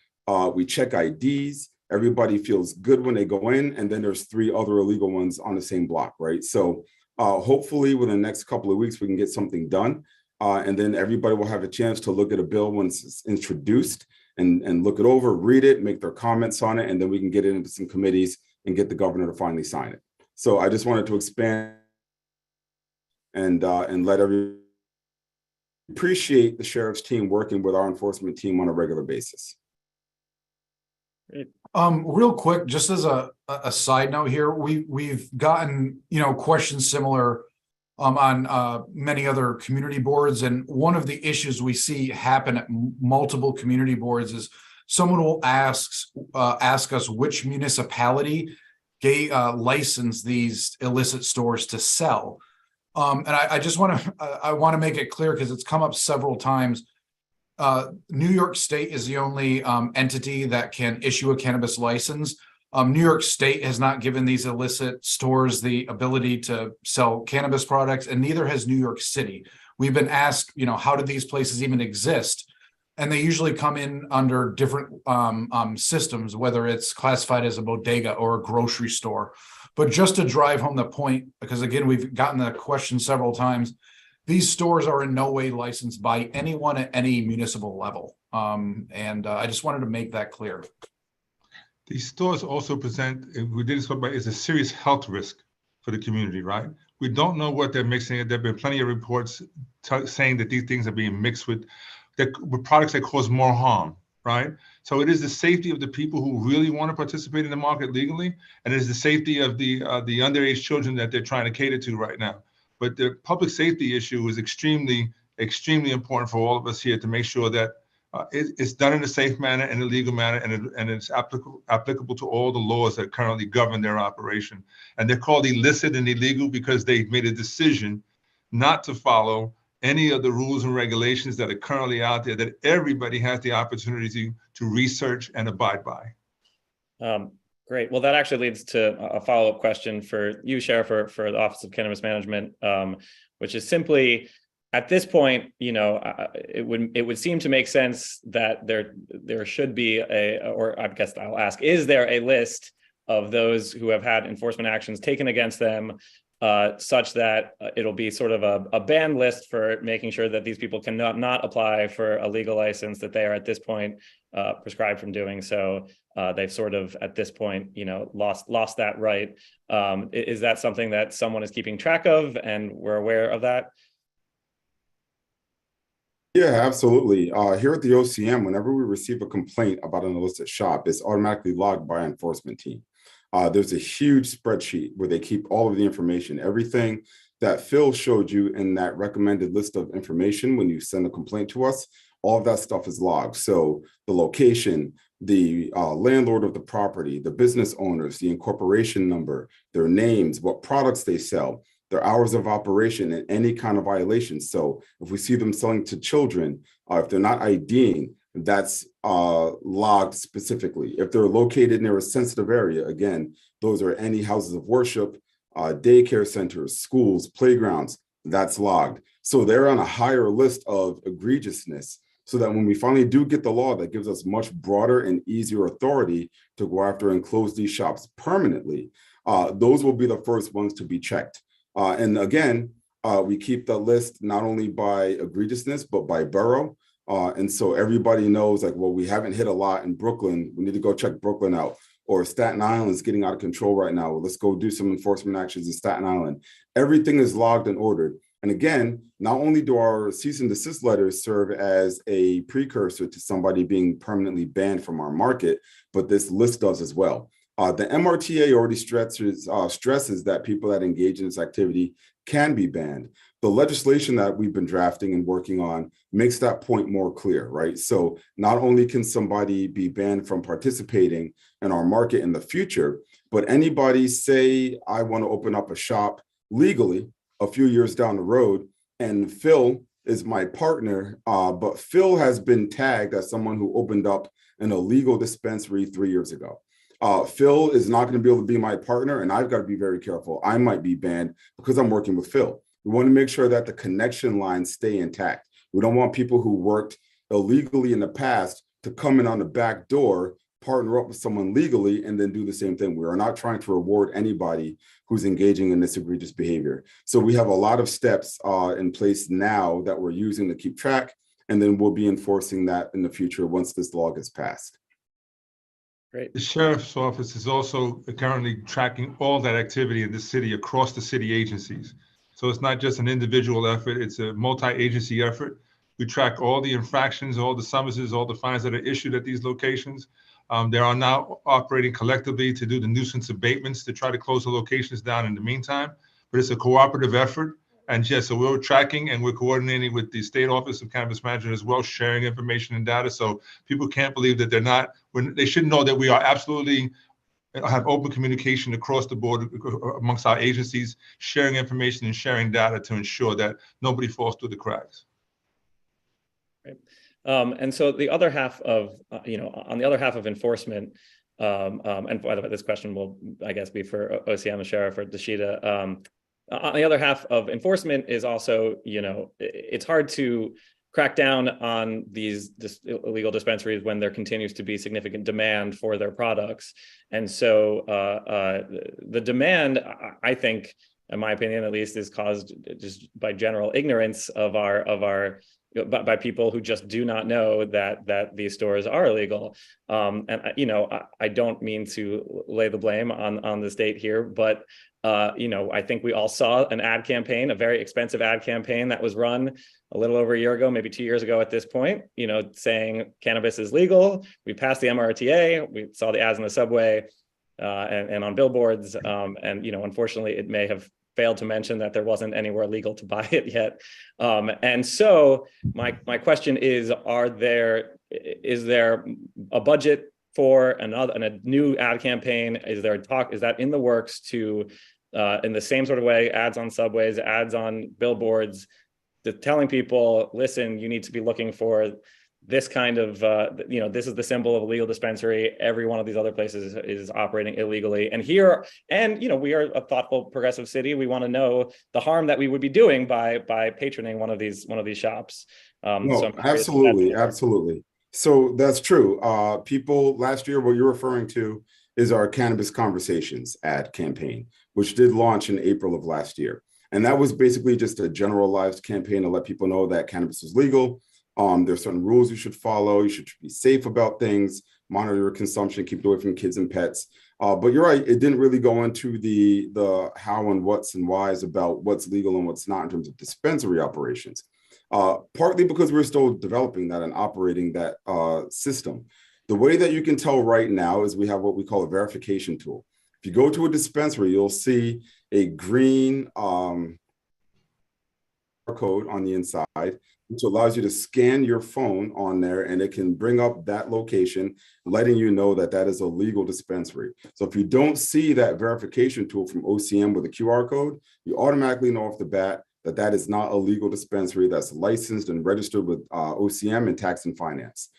We check IDs. Everybody feels good when they go in, and then there's 3 other illegal ones on the same block, right? So hopefully within the next couple of weeks, we can get something done. And then everybody will have a chance to look at a bill once it's introduced and look it over, read it, make their comments on it, and then we can get it into some committees and get the governor to finally sign it. So I just wanted to expand and let everyone appreciate the sheriff's team working with our enforcement team on a regular basis. Great. Real quick, just as a side note here, we've gotten, questions similar on many other community boards. And one of the issues we see happen at multiple community boards is someone will ask us which municipality license these illicit stores to sell. And I just want to make it clear because it's come up several times. New York State is the only entity that can issue a cannabis license. New York State has not given these illicit stores the ability to sell cannabis products, and neither has New York City. We've been asked, how do these places even exist? And they usually come in under different systems, whether it's classified as a bodega or a grocery store. But just to drive home the point, because again, we've gotten the question several times, these stores are in no way licensed by anyone at any municipal level. And I just wanted to make that clear. These stores also present, we did this about, is a serious health risk for the community, right? We don't know what they're mixing. There have been plenty of reports saying that these things are being mixed with products that cause more harm, right? So it is the safety of the people who really want to participate in the market legally, and it is the safety of the underage children that they're trying to cater to right now. But the public safety issue is extremely, extremely important for all of us here to make sure that it's done in a safe manner and a legal manner, and it's applicable to all the laws that currently govern their operation. And they're called illicit and illegal because they've made a decision not to follow any of the rules and regulations that are currently out there that everybody has the opportunity to research and abide by. Great. Well, that actually leads to a follow-up question for you, Sheriff, for the Office of Cannabis Management, which is simply, at this point, it would seem to make sense that there should be or I guess I'll ask, is there a list of those who have had enforcement actions taken against them, such that it'll be sort of a ban list for making sure that these people cannot not apply for a legal license, that they are at this point prescribed from doing so. They've sort of at this point, lost that right. Is that something that someone is keeping track of, and we're aware of that? Yeah, absolutely. Here at the OCM, whenever we receive a complaint about an illicit shop, it's automatically logged by our enforcement team. There's a huge spreadsheet where they keep all of the information, everything that Phil showed you in that recommended list of information when you send a complaint to us. All of that stuff is logged. So the location, the landlord of the property, the business owners, the incorporation number, their names, what products they sell, their hours of operation, and any kind of violations. So if we see them selling to children, if they're not IDing, that's logged specifically. If they're located near a sensitive area, again, those are any houses of worship, daycare centers, schools, playgrounds, that's logged. So they're on a higher list of egregiousness, so that when we finally do get the law that gives us much broader and easier authority to go after and close these shops permanently, those will be the first ones to be checked. And again, we keep the list not only by egregiousness, but by borough. And so everybody knows, like, well, we haven't hit a lot in Brooklyn. We need to go check Brooklyn out. Or Staten Island is getting out of control right now. Well, let's go do some enforcement actions in Staten Island. Everything is logged and ordered. And again, not only do our cease and desist letters serve as a precursor to somebody being permanently banned from our market, but this list does as well. The MRTA already stresses that people that engage in this activity can be banned. The legislation that we've been drafting and working on makes that point more clear, right? So not only can somebody be banned from participating in our market in the future, but anybody say, I want to open up a shop legally a few years down the road, and Phil is my partner, but Phil has been tagged as someone who opened up an illegal dispensary 3 years ago. Phil is not going to be able to be my partner, and I've got to be very careful. I might be banned because I'm working with Phil. We want to make sure that the connection lines stay intact. We don't want people who worked illegally in the past to come in on the back door, partner up with someone legally, and then do the same thing. We are not trying to reward anybody who's engaging in this egregious behavior. So we have a lot of steps in place now that we're using to keep track, and then we'll be enforcing that in the future once this law gets passed. Great. The sheriff's office is also currently tracking all that activity in the city across the city agencies. So it's not just an individual effort, it's a multi-agency effort. We track all the infractions, all the summonses, all the fines that are issued at these locations. They are now operating collectively to do the nuisance abatements to try to close the locations down in the meantime. But it's a cooperative effort. And yes, so we're tracking and we're coordinating with the State Office of Cannabis Management as well, sharing information and data. So people can't believe that they should know that we are absolutely have open communication across the board amongst our agencies, sharing information and sharing data to ensure that nobody falls through the cracks. Right. And so the other half of, on the other half of enforcement, and by the way, this question will, I guess, be for OCM, Sheriff, or Dasheeda. On the other half of enforcement is also, it's hard to crack down on these illegal dispensaries when there continues to be significant demand for their products. And so the demand, I think, in my opinion at least, is caused just by general ignorance of our by people who just do not know that these stores are illegal. And I don't mean to lay the blame on the state here, but I think we all saw an ad campaign, a very expensive ad campaign that was run a little over a year ago, maybe 2 years ago at this point, saying cannabis is legal. We passed the MRTA. We saw the ads in the subway and on billboards. Unfortunately, it may have failed to mention that there wasn't anywhere legal to buy it yet. And so my question is, is there a budget for a new ad campaign? Is that in the works to, in the same sort of way, ads on subways, ads on billboards, telling people, listen, you need to be looking for this kind of, this is the symbol of a legal dispensary. Every one of these other places is operating illegally. And we are a thoughtful, progressive city. We want to know the harm that we would be doing by patroning one of these shops. No, absolutely. So that's true. People last year, what you're referring to is our Cannabis Conversations ad campaign, which did launch in April of last year. And that was basically just a generalized campaign to let people know that cannabis is legal. There's certain rules you should follow. You should be safe about things, monitor your consumption, keep it away from kids and pets. But you're right, it didn't really go into the how and what's and whys about what's legal and what's not in terms of dispensary operations. Partly because we're still developing that and operating that system. The way that you can tell right now is we have what we call a verification tool. If you go to a dispensary, you'll see a green code on the inside, which allows you to scan your phone on there, and it can bring up that location, letting you know that that is a legal dispensary. So if you don't see that verification tool from OCM with a QR code, you automatically know off the bat that that is not a legal dispensary that's licensed and registered with OCM and Tax and Finance.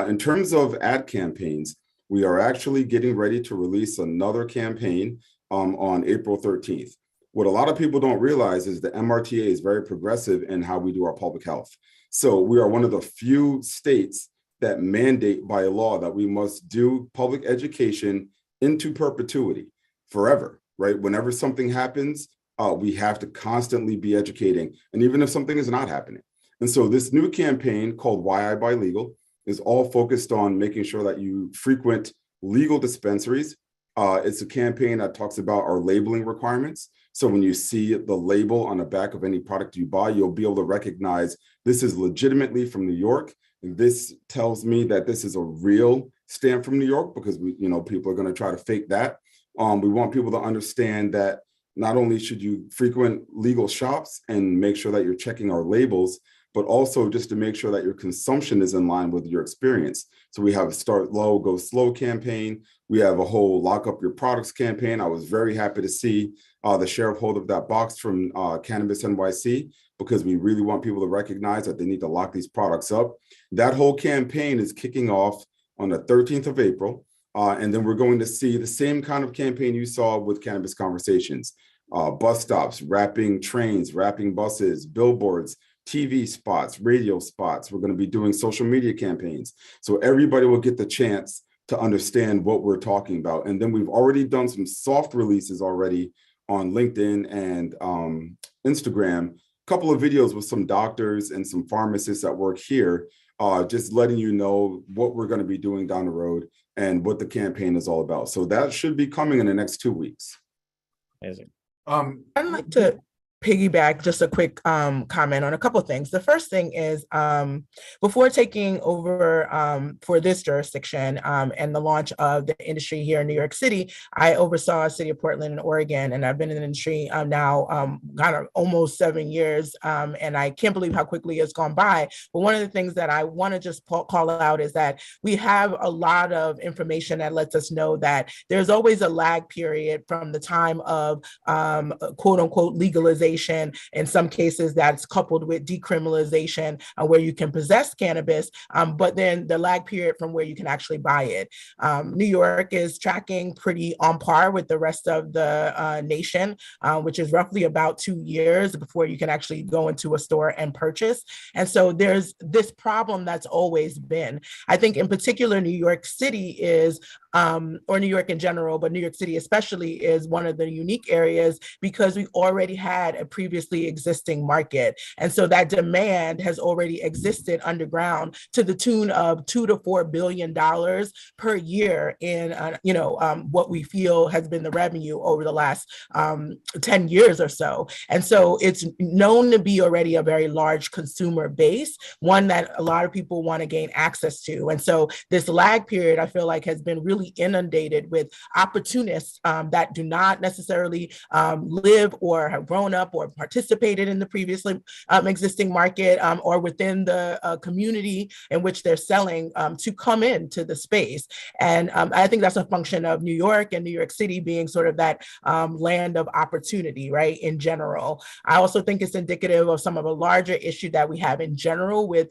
In terms of ad campaigns, we are actually getting ready to release another campaign on April 13th. What a lot of people don't realize is the MRTA is very progressive in how we do our public health. So we are one of the few states that mandate by law that we must do public education into perpetuity, forever, right? Whenever something happens, we have to constantly be educating, and even if something is not happening. And so this new campaign called Why I Buy Legal is all focused on making sure that you frequent legal dispensaries. It's a campaign that talks about our labeling requirements. So when you see the label on the back of any product you buy, you'll be able to recognize this is legitimately from New York. And this tells me that this is a real stamp from New York, because people are going to try to fake that. We want people to understand that not only should you frequent legal shops and make sure that you're checking our labels, but also just to make sure that your consumption is in line with your experience. So we have a Start Low, Go Slow campaign. We have a whole Lock Up Your Products campaign. I was very happy to see the sheriff hold up that box from Cannabis NYC, because we really want people to recognize that they need to lock these products up. That whole campaign is kicking off on the 13th of April. And then we're going to see the same kind of campaign you saw with Cannabis Conversations. Bus stops, wrapping trains, wrapping buses, billboards, TV spots, radio spots. We're going to be doing social media campaigns. So everybody will get the chance to understand what we're talking about. And then we've already done some soft releases already on LinkedIn and Instagram. A couple of videos with some doctors and some pharmacists that work here, just letting you know what we're going to be doing down the road and what the campaign is all about. So that should be coming in the next 2 weeks. Amazing. I'd like to piggyback just a quick comment on a couple of things. The first thing is before taking over for this jurisdiction and the launch of the industry here in New York City, I oversaw City of Portland and Oregon, and I've been in the industry now kind of almost 7 years, and I can't believe how quickly it's gone by. But one of the things that I want to just call out is that we have a lot of information that lets us know that there's always a lag period from the time of quote unquote legalization. In some cases, that's coupled with decriminalization, where you can possess cannabis, but then the lag period from where you can actually buy it. New York is tracking pretty on par with the rest of the nation, which is roughly about 2 years before you can actually go into a store and purchase. And so there's this problem that's always been. I think in particular, New York City is or New York in general, but New York City especially is one of the unique areas because we already had a previously existing market. And so that demand has already existed underground to the tune of $2 to $4 billion per year in, what we feel has been the revenue over the last 10 years or so. And so it's known to be already a very large consumer base, one that a lot of people want to gain access to. And so this lag period, I feel like, has been really inundated with opportunists that do not necessarily live or have grown up or participated in the previously existing market or within the community in which they're selling to come into the space. And I think that's a function of New York and New York City being sort of that land of opportunity, right, in general. I also think it's indicative of some of the larger issue that we have in general with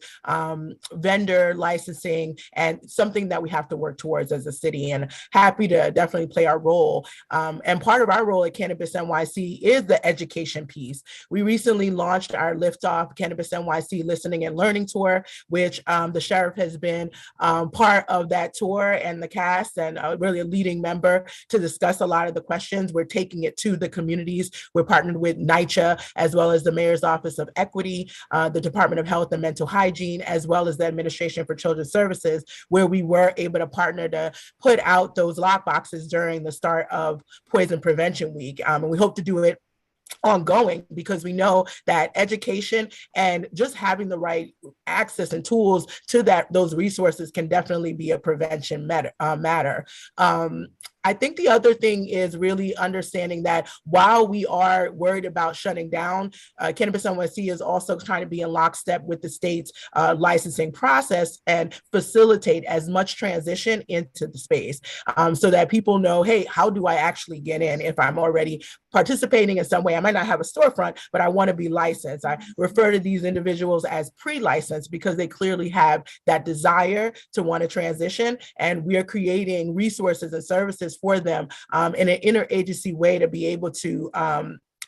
vendor licensing, and something that we have to work towards as a city, and happy to definitely play our role. And part of our role at Cannabis NYC is the education piece. We recently launched our Liftoff Cannabis NYC Listening and Learning Tour, which the sheriff has been part of that tour and the cast, and really a leading member to discuss a lot of the questions. We're taking it to the communities. We're partnered with NYCHA, as well as the Mayor's Office of Equity, the Department of Health and Mental Hygiene, as well as the Administration for Children's Services, where we were able to partner to put out those lock boxes during the start of Poison Prevention Week. And we hope to do it ongoing, because we know that education and just having the right access and tools to those resources can definitely be a prevention matter. I think the other thing is really understanding that while we are worried about shutting down, Cannabis NYC is also trying to be in lockstep with the state's licensing process and facilitate as much transition into the space, so that people know, hey, how do I actually get in if I'm already participating in some way? I might not have a storefront, but I want to be licensed. I refer to these individuals as pre-licensed because they clearly have that desire to want to transition, and we are creating resources and services for them in an interagency way to be able to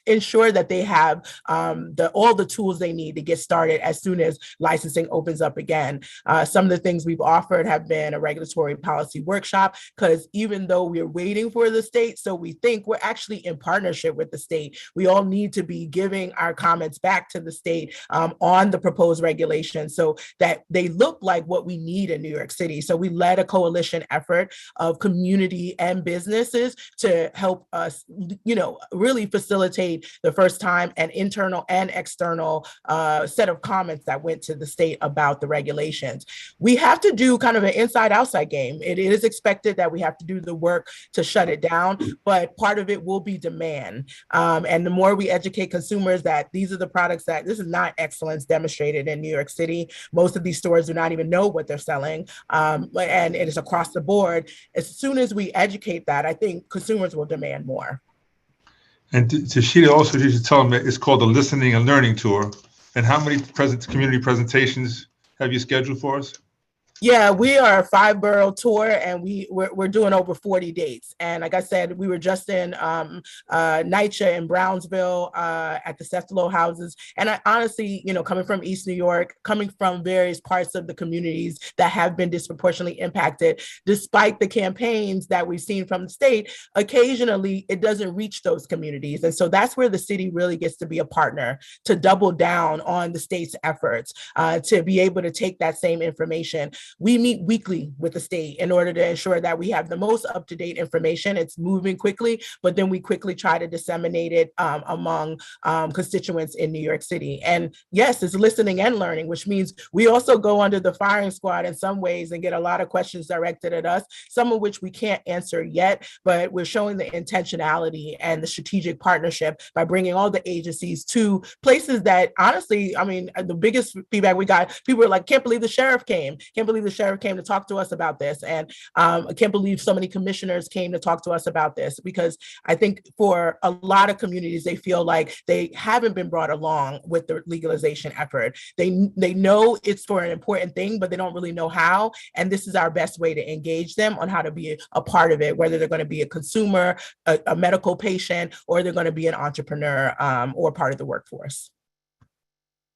ensure that they have all the tools they need to get started as soon as licensing opens up again. Some of the things we've offered have been a regulatory policy workshop, because even though we're waiting for the state, so we think we're actually in partnership with the state, we all need to be giving our comments back to the state on the proposed regulations so that they look like what we need in New York City. So we led a coalition effort of community and businesses to help us, really facilitate made the first time an internal and external set of comments that went to the state about the regulations. We have to do kind of an inside-outside game. It is expected that we have to do the work to shut it down, but part of it will be demand. And the more we educate consumers that these are the products that this is not excellence demonstrated in New York City. Most of these stores do not even know what they're selling, and it is across the board. As soon as we educate that, I think consumers will demand more. And Dasheeda also, you should tell them that it's called the Listening and Learning Tour. And how many community presentations have you scheduled for us? Yeah, we are a 5-borough tour, and we're doing over 40 dates. And like I said, we were just in NYCHA in Brownsville at the Cephalo houses. And I honestly, coming from East New York, coming from various parts of the communities that have been disproportionately impacted, despite the campaigns that we've seen from the state, occasionally it doesn't reach those communities. And so that's where the city really gets to be a partner, to double down on the state's efforts, to be able to take that same information. We meet weekly with the state in order to ensure that we have the most up-to-date information. It's moving quickly, but then we quickly try to disseminate it among constituents in New York City. And yes, it's listening and learning, which means we also go under the firing squad in some ways and get a lot of questions directed at us, some of which we can't answer yet, but we're showing the intentionality and the strategic partnership by bringing all the agencies to places that honestly, I mean, the biggest feedback we got, people were like, can't believe the sheriff came, the sheriff came to talk to us about this. And I can't believe so many commissioners came to talk to us about this, because I think for a lot of communities, they feel like they haven't been brought along with the legalization effort. They know it's for an important thing, but they don't really know how. And this is our best way to engage them on how to be a part of it, whether they're going to be a consumer, a medical patient, or they're going to be an entrepreneur or part of the workforce.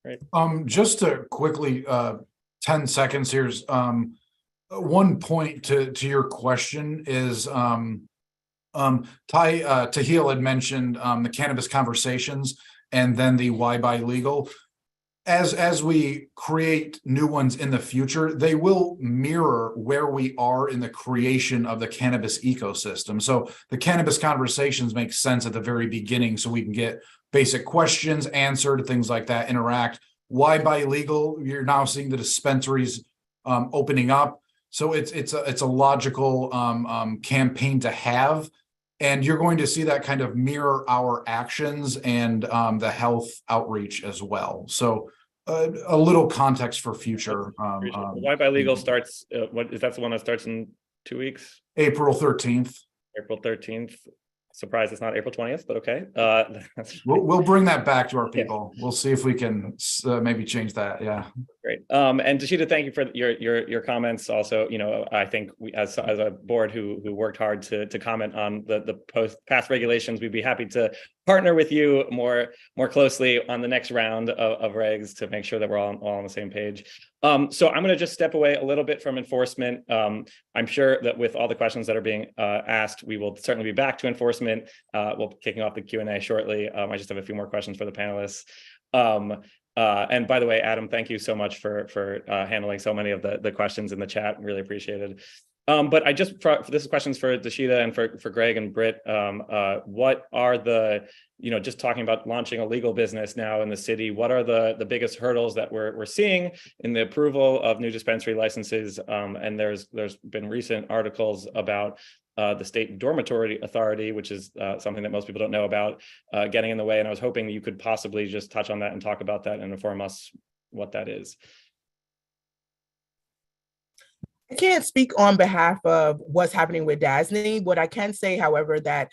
Great. Just to quickly 10 seconds here's one point to your question is Tahil had mentioned the cannabis conversations and then the Why Buy Legal. As we create new ones in the future, they will mirror where we are in the creation of the cannabis ecosystem. So the cannabis conversations make sense at the very beginning, so we can get basic questions answered, things like that, interact. Why Buy Legal? You're now seeing the dispensaries opening up. So it's a logical campaign to have. And you're going to see that kind of mirror our actions and the health outreach as well. So a little context for future. Why Buy Legal starts, what is that, the one that starts in 2 weeks? April 13th. April 13th. Surprised it's not April 20th, but okay. We'll bring that back to our people. Yeah. We'll see if we can maybe change that. Yeah. Great. And Dasheeda, thank you for your comments. Also, I think we, as a board who worked hard to comment on the past regulations, we'd be happy to partner with you more closely on the next round of regs to make sure that we're all on the same page. So I'm going to just step away a little bit from enforcement. I'm sure that with all the questions that are being asked, we will certainly be back to enforcement. We'll be kicking off the Q&A shortly. I just have a few more questions for the panelists. And by the way, Adam, thank you so much for handling so many of the questions in the chat. Really appreciated. But I just, this is questions for Dasheeda and for Greg and Britt. What are the, just talking about launching a legal business now in the city, what are the biggest hurdles that we're seeing in the approval of new dispensary licenses? And there's been recent articles about the state dormitory authority, which is something that most people don't know about, getting in the way. And I was hoping you could possibly just touch on that and talk about that and inform us what that is. I can't speak on behalf of what's happening with DASNY. What I can say, however, that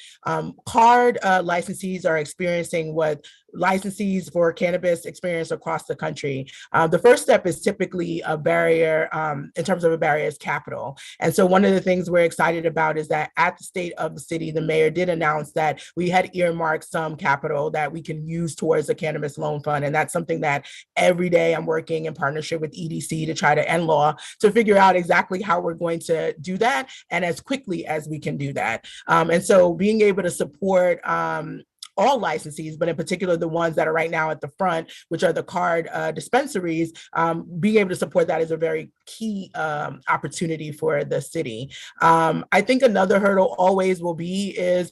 card licensees are experiencing what licensees for cannabis experience across the country. The first step is typically a barrier, in terms of a barrier is capital. And so one of the things we're excited about is that at the state of the city, the mayor did announce that we had earmarked some capital that we can use towards the cannabis loan fund. And that's something that every day I'm working in partnership with EDC to try to end law to figure out exactly how we're going to do that and as quickly as we can do that. And so being able to support all licensees, but in particular the ones that are right now at the front, which are the card dispensaries, being able to support that is a very key opportunity for the city. I think another hurdle always will be is,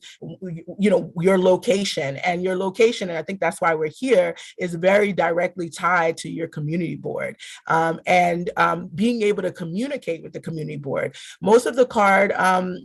your location, and I think that's why we're here, is very directly tied to your community board, and being able to communicate with the community board. Most of the card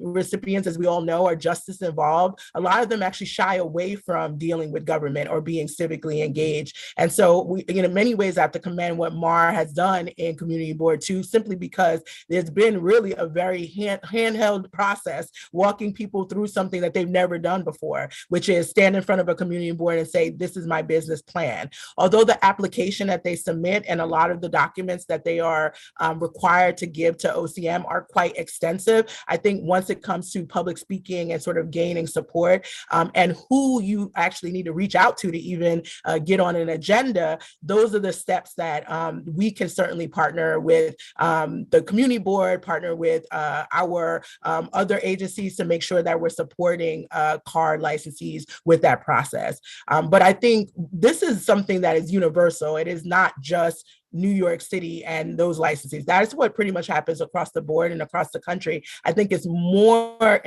recipients, as we all know, are justice involved. A lot of them actually shy away from dealing with government or being civically engaged. And so we, in many ways, I have to commend what MAR has done in Community Board 2, simply because there's been really a very handheld process, walking people through something that they've never done before, which is stand in front of a community board and say, this is my business plan. Although the application that they submit and a lot of the documents that they are required to give to OCM are quite extensive, I think once it comes to public speaking and sort of gaining support, and who you actually need to reach out to even get on an agenda, those are the steps that we can certainly partner with the community board, partner with our other agencies to make sure that we're supporting card licensees with that process. But I think this is something that is universal. It is not just New York City and those licenses. That is what pretty much happens across the board and across the country. I think it's more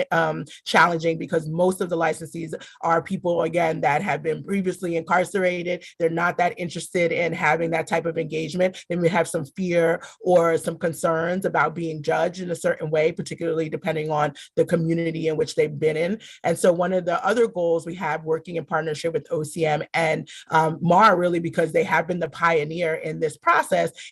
challenging because most of the licensees are people, again, that have been previously incarcerated. They're not that interested in having that type of engagement. They may have some fear or some concerns about being judged in a certain way, particularly depending on the community in which they've been in. And so one of the other goals we have working in partnership with OCM and MAR, really because they have been the pioneer in this process,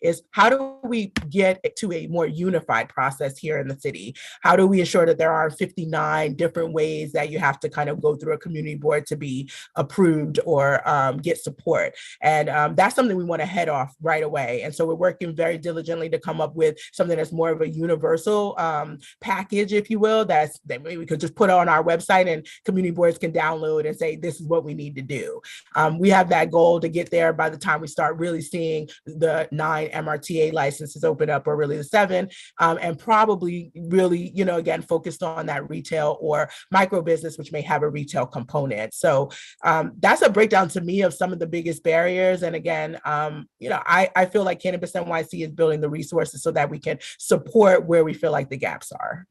is how do we get to a more unified process here in the city? How do we ensure that there are 59 different ways that you have to kind of go through a community board to be approved or get support? And that's something we want to head off right away. And so we're working very diligently to come up with something that's more of a universal package, if you will, that we could just put on our website and community boards can download and say, this is what we need to do. We have that goal to get there by the time we start really seeing the 9 MRTA licenses open up, or really the 7, and probably really, again, focused on that retail or micro business, which may have a retail component. So that's a breakdown to me of some of the biggest barriers. And again, I feel like Cannabis NYC is building the resources so that we can support where we feel like the gaps are.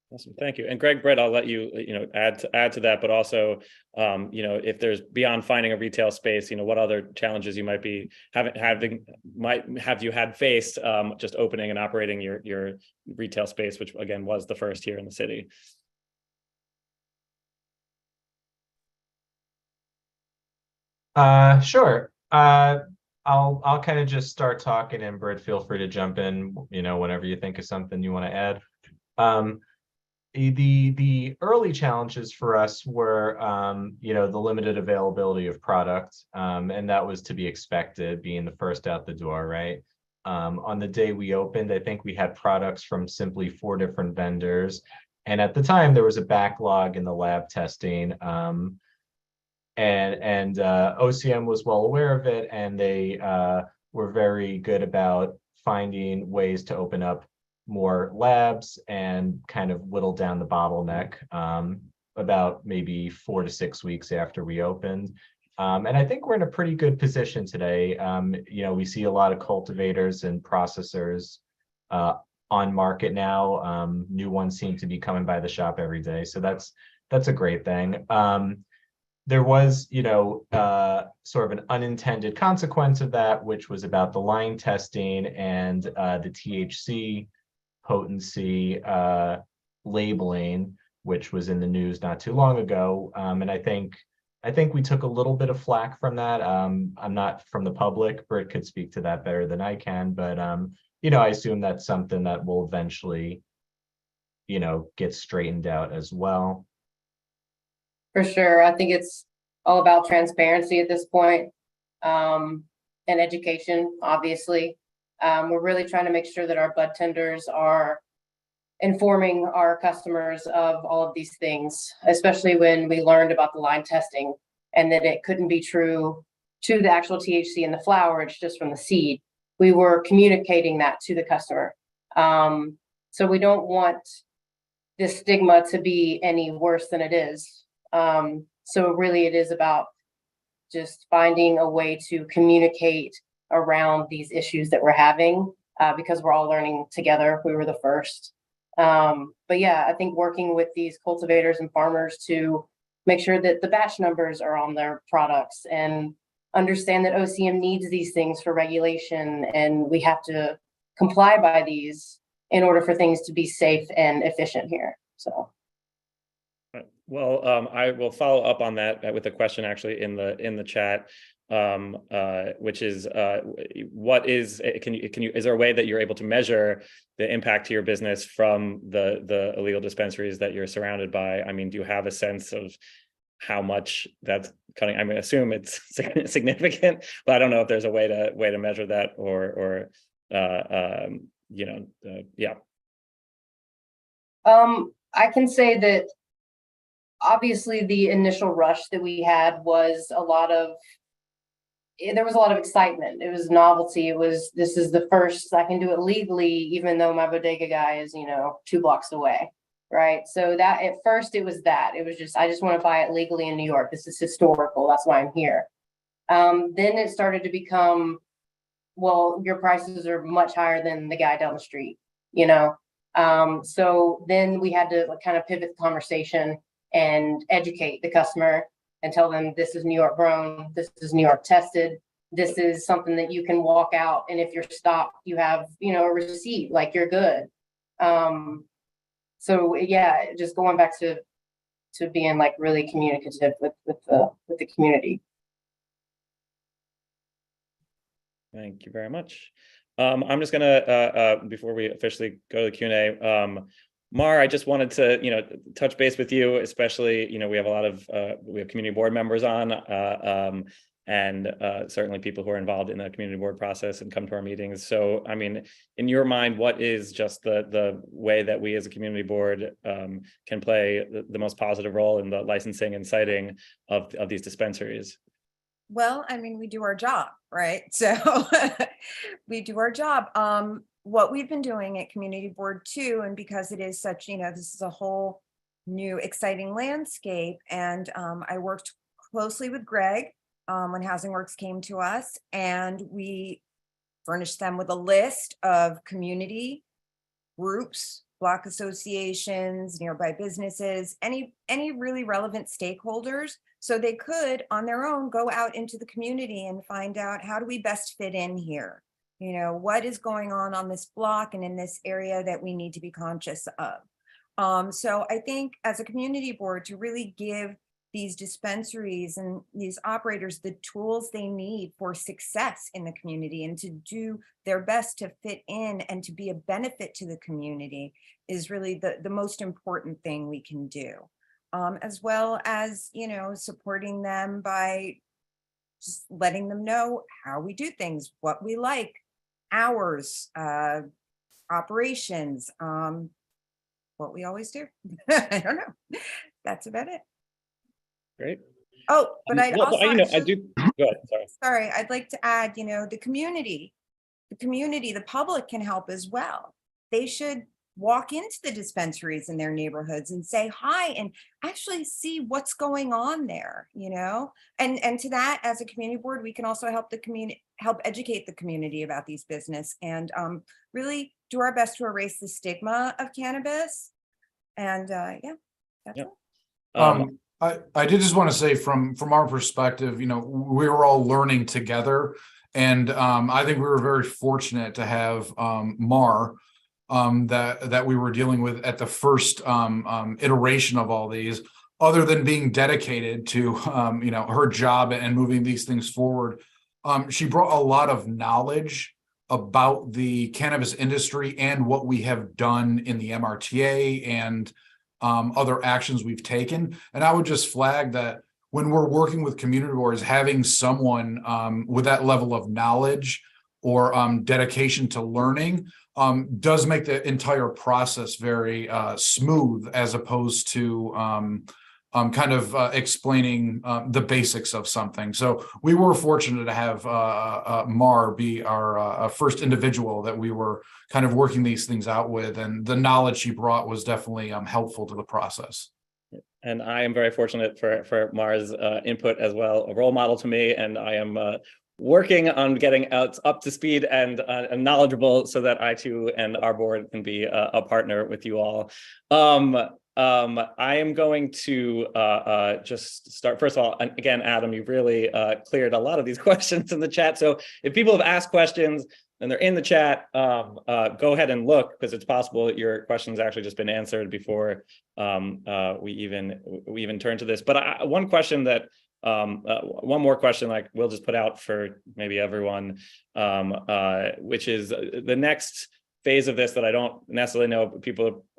Awesome, thank you. And Greg, Britt, I'll let you, add to that, but also, if there's beyond finding a retail space, what other challenges you might be have you had faced just opening and operating your retail space, which again was the first here in the city. Sure. I'll kind of just start talking, and Britt, feel free to jump in, whenever you think of something you want to add. The early challenges for us were, the limited availability of product, and that was to be expected, being the first out the door, right? On the day we opened, I think we had products from simply 4 different vendors, and at the time there was a backlog in the lab testing, and OCM was well aware of it, and they were very good about finding ways to open up more labs and kind of whittle down the bottleneck about maybe 4 to 6 weeks after we opened. And I think we're in a pretty good position today. We see a lot of cultivators and processors on market now. New ones seem to be coming by the shop every day. So that's a great thing. There was, sort of an unintended consequence of that, which was about the line testing and the THC potency labeling, which was in the news not too long ago. And I think we took a little bit of flack from that. I'm not from the public. Britt could speak to that better than I can, but I assume that's something that will eventually, get straightened out as well. For sure. I think it's all about transparency at this point, and education, obviously. We're really trying to make sure that our bud tenders are informing our customers of all of these things, especially when we learned about the line testing and that it couldn't be true to the actual THC in the flower, it's just from the seed. We were communicating that to the customer. So we don't want this stigma to be any worse than it is. So really it is about just finding a way to communicate around these issues that we're having, because we're all learning together. We were the first. But yeah, I think working with these cultivators and farmers to make sure that the batch numbers are on their products and understand that OCM needs these things for regulation, and we have to comply by these in order for things to be safe and efficient here. So. Well, I will follow up on that with a question actually in the chat, which is, what is, is there a way that you're able to measure the impact to your business from the illegal dispensaries that you're surrounded by? I mean, do you have a sense of how much that's cutting? I mean, I assume it's significant, but I don't know if there's a way to measure that or yeah. I can say that obviously the initial rush that we had was there was a lot of excitement. It was novelty. It was, this is the first, I can do it legally, even though my bodega guy is, 2 blocks away. Right. So that at first it was just, I just want to buy it legally in New York. This is historical. That's why I'm here. Then it started to become, well, your prices are much higher than the guy down the street, So then we had to kind of pivot the conversation and educate the customer and tell them this is New York grown, this is New York tested, this is something that you can walk out, and if you're stopped, you have, a receipt, like you're good. So yeah, just going back to being like really communicative with the community. Thank you very much. I'm just gonna before we officially go to the Q&A, Mar, I just wanted to, touch base with you, especially, we have a lot of, we have community board members on, and certainly people who are involved in the community board process and come to our meetings. So, I mean, in your mind, what is just the way that we as a community board can play the most positive role in the licensing and citing of these dispensaries? Well, I mean, we do our job, right? So we do our job. What we've been doing at Community Board 2, and because it is such, this is a whole new exciting landscape. And I worked closely with Greg when Housing Works came to us, and we furnished them with a list of community groups, block associations, nearby businesses, any really relevant stakeholders, so they could on their own go out into the community and find out, how do we best fit in here? What is going on this block and in this area that we need to be conscious of. So I think as a community board, to really give these dispensaries and these operators the tools they need for success in the community and to do their best to fit in and to be a benefit to the community is really the most important thing we can do. As well as, supporting them by just letting them know how we do things, what we like, hours, operations, what we always do. I don't know. That's about it. Great. Oh, but I'd also, I do. Go ahead. Sorry, I'd like to add, the community, the public can help as well. They should walk into the dispensaries in their neighborhoods and say hi and actually see what's going on there, and to that, as a community board, we can also help the community, help educate the community about these business and really do our best to erase the stigma of cannabis. And yeah, that's it. I did just want to say from our perspective, we were all learning together, and I think we were very fortunate to have Mar that we were dealing with at the first iteration of all these, other than being dedicated to her job and moving these things forward. She brought a lot of knowledge about the cannabis industry and what we have done in the MRTA and other actions we've taken. And I would just flag that when we're working with community boards, having someone with that level of knowledge or dedication to learning does make the entire process very smooth, as opposed to kind of explaining the basics of something. So we were fortunate to have Mar be our first individual that we were kind of working these things out with, and the knowledge she brought was definitely helpful to the process. And I am very fortunate for Mara's input as well, a role model to me, and I am working on getting up to speed and knowledgeable so that I too and our board can be a partner with you all. I am going to just start. First of all, again, Adam, you've really cleared a lot of these questions in the chat. So if people have asked questions and they're in the chat, go ahead and look, because it's possible that your question's actually just been answered before we even turn to this. But one question that one more question, like we'll just put out for maybe everyone, which is the next phase of this that I don't necessarily know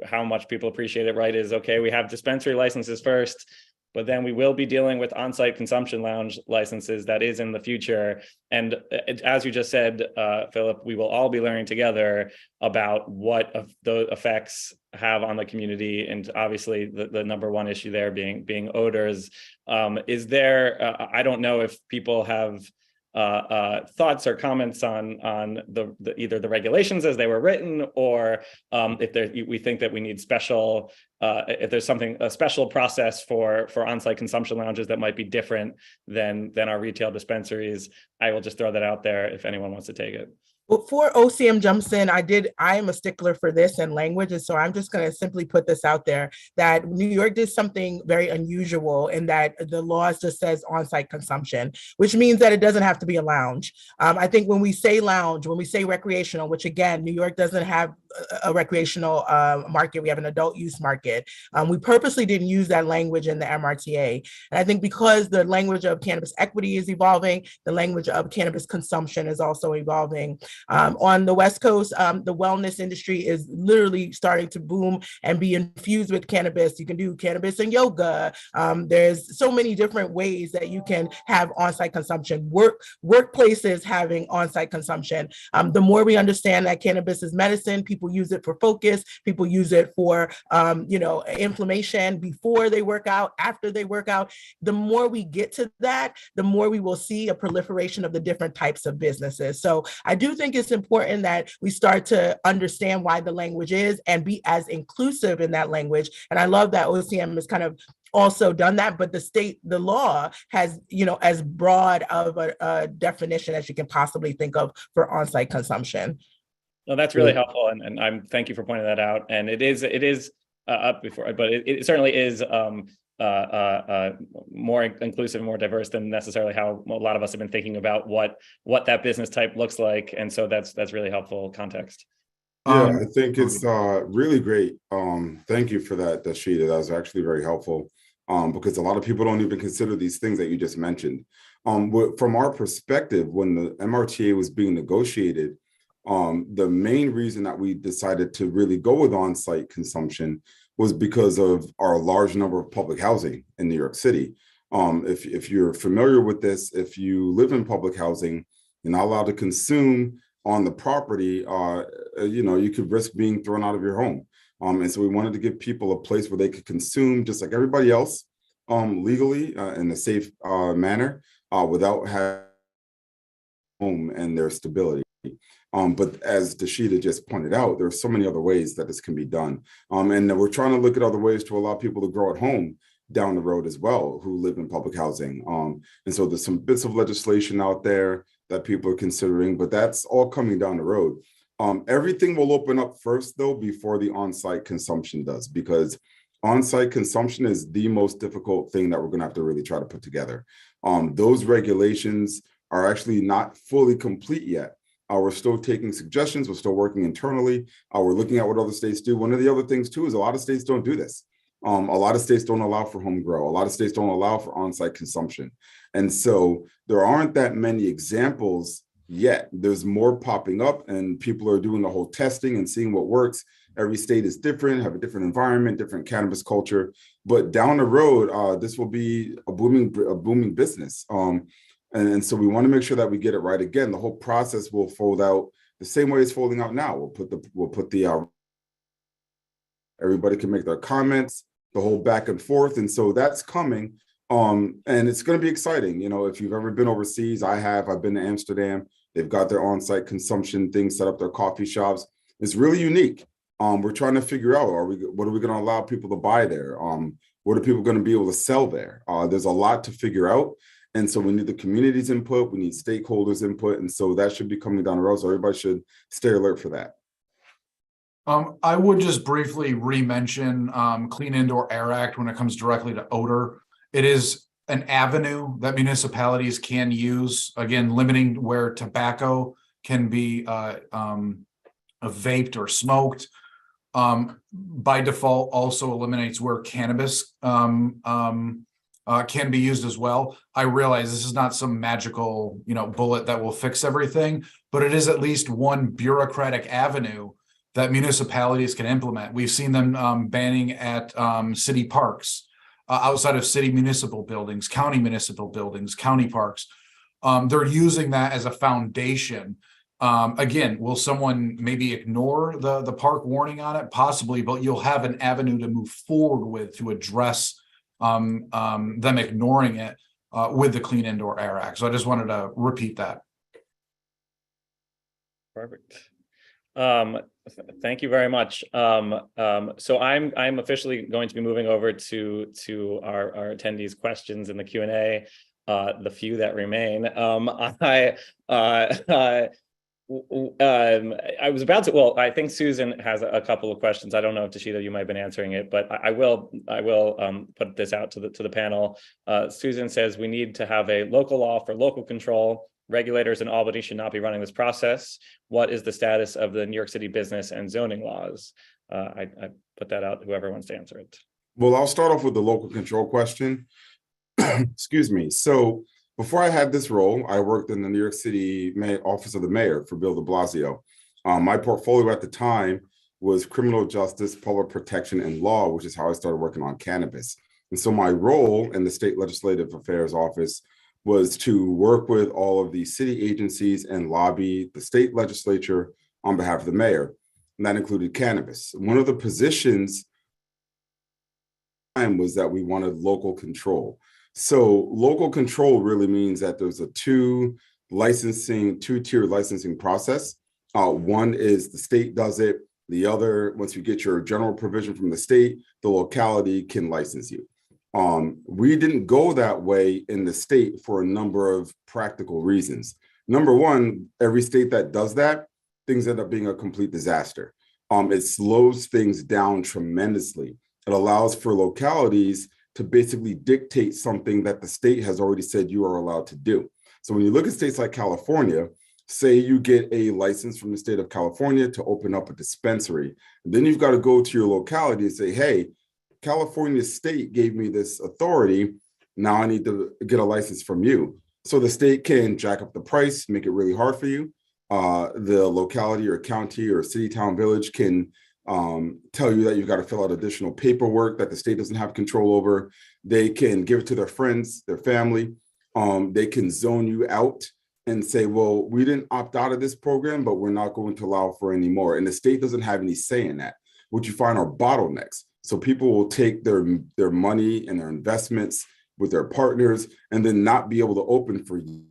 how much people appreciate it, right? Is okay, we have dispensary licenses first, but then we will be dealing with on-site consumption lounge licenses. That is in the future. And as you just said, Phillip, we will all be learning together about what the effects have on the community. And obviously the number one issue there being odors. Is there, I don't know if people have thoughts or comments on either the regulations as they were written, or if we think that we need special, if there's a special process for on-site consumption lounges that might be different than our retail dispensaries. I will just throw that out there if anyone wants to take it. Before OCM jumps in, I am a stickler for this and language. And so I'm just going to simply put this out there that New York did something very unusual in that the laws just says on-site consumption, which means that it doesn't have to be a lounge. I think when we say lounge, when we say recreational, which again, New York doesn't have a recreational market, we have an adult use market. We purposely didn't use that language in the MRTA. And I think because the language of cannabis equity is evolving, the language of cannabis consumption is also evolving. On the West Coast, the wellness industry is literally starting to boom and be infused with cannabis. You can do cannabis and yoga. There's so many different ways that you can have on-site consumption. Workplaces having on-site consumption. The more we understand that cannabis is medicine, people use it for focus, people use it for inflammation before they work out, after they work out. The more we get to that, the more we will see a proliferation of the different types of businesses. So I do think it's important that we start to understand why the language is and be as inclusive in that language. And I love that OCM has kind of also done that, but the law has, as broad of a definition as you can possibly think of for on-site consumption. No, that's really helpful, and I'm thank you for pointing that out. And it is up before, but it certainly is more inclusive, more diverse than necessarily how a lot of us have been thinking about what that business type looks like. And so that's really helpful context. Yeah, I think it's really great. Thank you for that, Dasheeda. That was actually very helpful because a lot of people don't even consider these things that you just mentioned. From our perspective, when the MRTA was being negotiated, the main reason that we decided to really go with on-site consumption was because of our large number of public housing in New York City. If you're familiar with this, if you live in public housing, you're not allowed to consume on the property, you could risk being thrown out of your home. And so we wanted to give people a place where they could consume just like everybody else, legally in a safe manner, without having home and their stability. But as Dasheeda just pointed out, there are so many other ways that this can be done. And we're trying to look at other ways to allow people to grow at home down the road as well who live in public housing. And so there's some bits of legislation out there that people are considering, but that's all coming down the road. Everything will open up first, though, before the on-site consumption does, because on-site consumption is the most difficult thing that we're going to have to really try to put together. Those regulations are actually not fully complete yet. We're still taking suggestions. We're still working internally. We're looking at what other states do. One of the other things, too, is a lot of states don't do this. A lot of states don't allow for home grow. A lot of states don't allow for on-site consumption. And so there aren't that many examples yet. There's more popping up, and people are doing the whole testing and seeing what works. Every state is different, have a different environment, different cannabis culture. But down the road, this will be a booming business. And so we want to make sure that we get it right. Again, the whole process will fold out the same way it's folding out now. We'll put the everybody can make their comments, the whole back and forth. And so that's coming. And it's going to be exciting. If you've ever been overseas, I've been to Amsterdam. They've got their on-site consumption things set up, their coffee shops. It's really unique. We're trying to figure out, what are we going to allow people to buy there? What are people going to be able to sell there? There's a lot to figure out. And so we need the community's input, we need stakeholders' input. And so that should be coming down the road. So everybody should stay alert for that. I would just briefly re-mention Clean Indoor Air Act when it comes directly to odor. It is an avenue that municipalities can use, again, limiting where tobacco can be vaped or smoked. By default, also eliminates where cannabis can be used as well. I realize this is not some magical, bullet that will fix everything, but it is at least one bureaucratic avenue that municipalities can implement. We've seen them banning at city parks, outside of city municipal buildings, county municipal buildings, county parks. They're using that as a foundation. Again, will someone maybe ignore the park warning on it? Possibly, but you'll have an avenue to move forward with to address them ignoring it with the Clean Indoor Air Act. So I just wanted to repeat that. Perfect. Thank you very much. So I'm officially going to be moving over to our attendees' questions in the Q&A, the few that remain. I was about to, well, I think Susan has a couple of questions. I don't know if Dasheeda, you might have been answering it, but I will put this out to the panel. Susan says we need to have a local law for local control. Regulators in Albany should not be running this process. What is the status of the New York City business and zoning laws? I put that out, whoever wants to answer it. Well, I'll start off with the local control question. Excuse me. So before I had this role, I worked in the New York City Office of the Mayor for Bill de Blasio. My portfolio at the time was criminal justice, public protection, and law, which is how I started working on cannabis. And so my role in the State Legislative Affairs Office was to work with all of the city agencies and lobby the state legislature on behalf of the mayor. And that included cannabis. One of the positions was that we wanted local control. So local control really means that there's a two-tier licensing process. One is the state does it. The other, once you get your general provision from the state, the locality can license you. We didn't go that way in the state for a number of practical reasons. Number one, every state that does that, things end up being a complete disaster. It slows things down tremendously. It allows for localities to basically dictate something that the state has already said you are allowed to do. So when you look at states like California, say you get a license from the state of California to open up a dispensary, and then you've got to go to your locality and say, hey, California state gave me this authority. Now I need to get a license from you. So the state can jack up the price, make it really hard for you. The locality or county or city, town, village can tell you that you've got to fill out additional paperwork that the state doesn't have control over. They can give it to their friends, their family. They can zone you out and say, well, we didn't opt out of this program, but we're not going to allow for any more. And the state doesn't have any say in that. What you find are bottlenecks. So people will take their money and their investments with their partners and then not be able to open for you.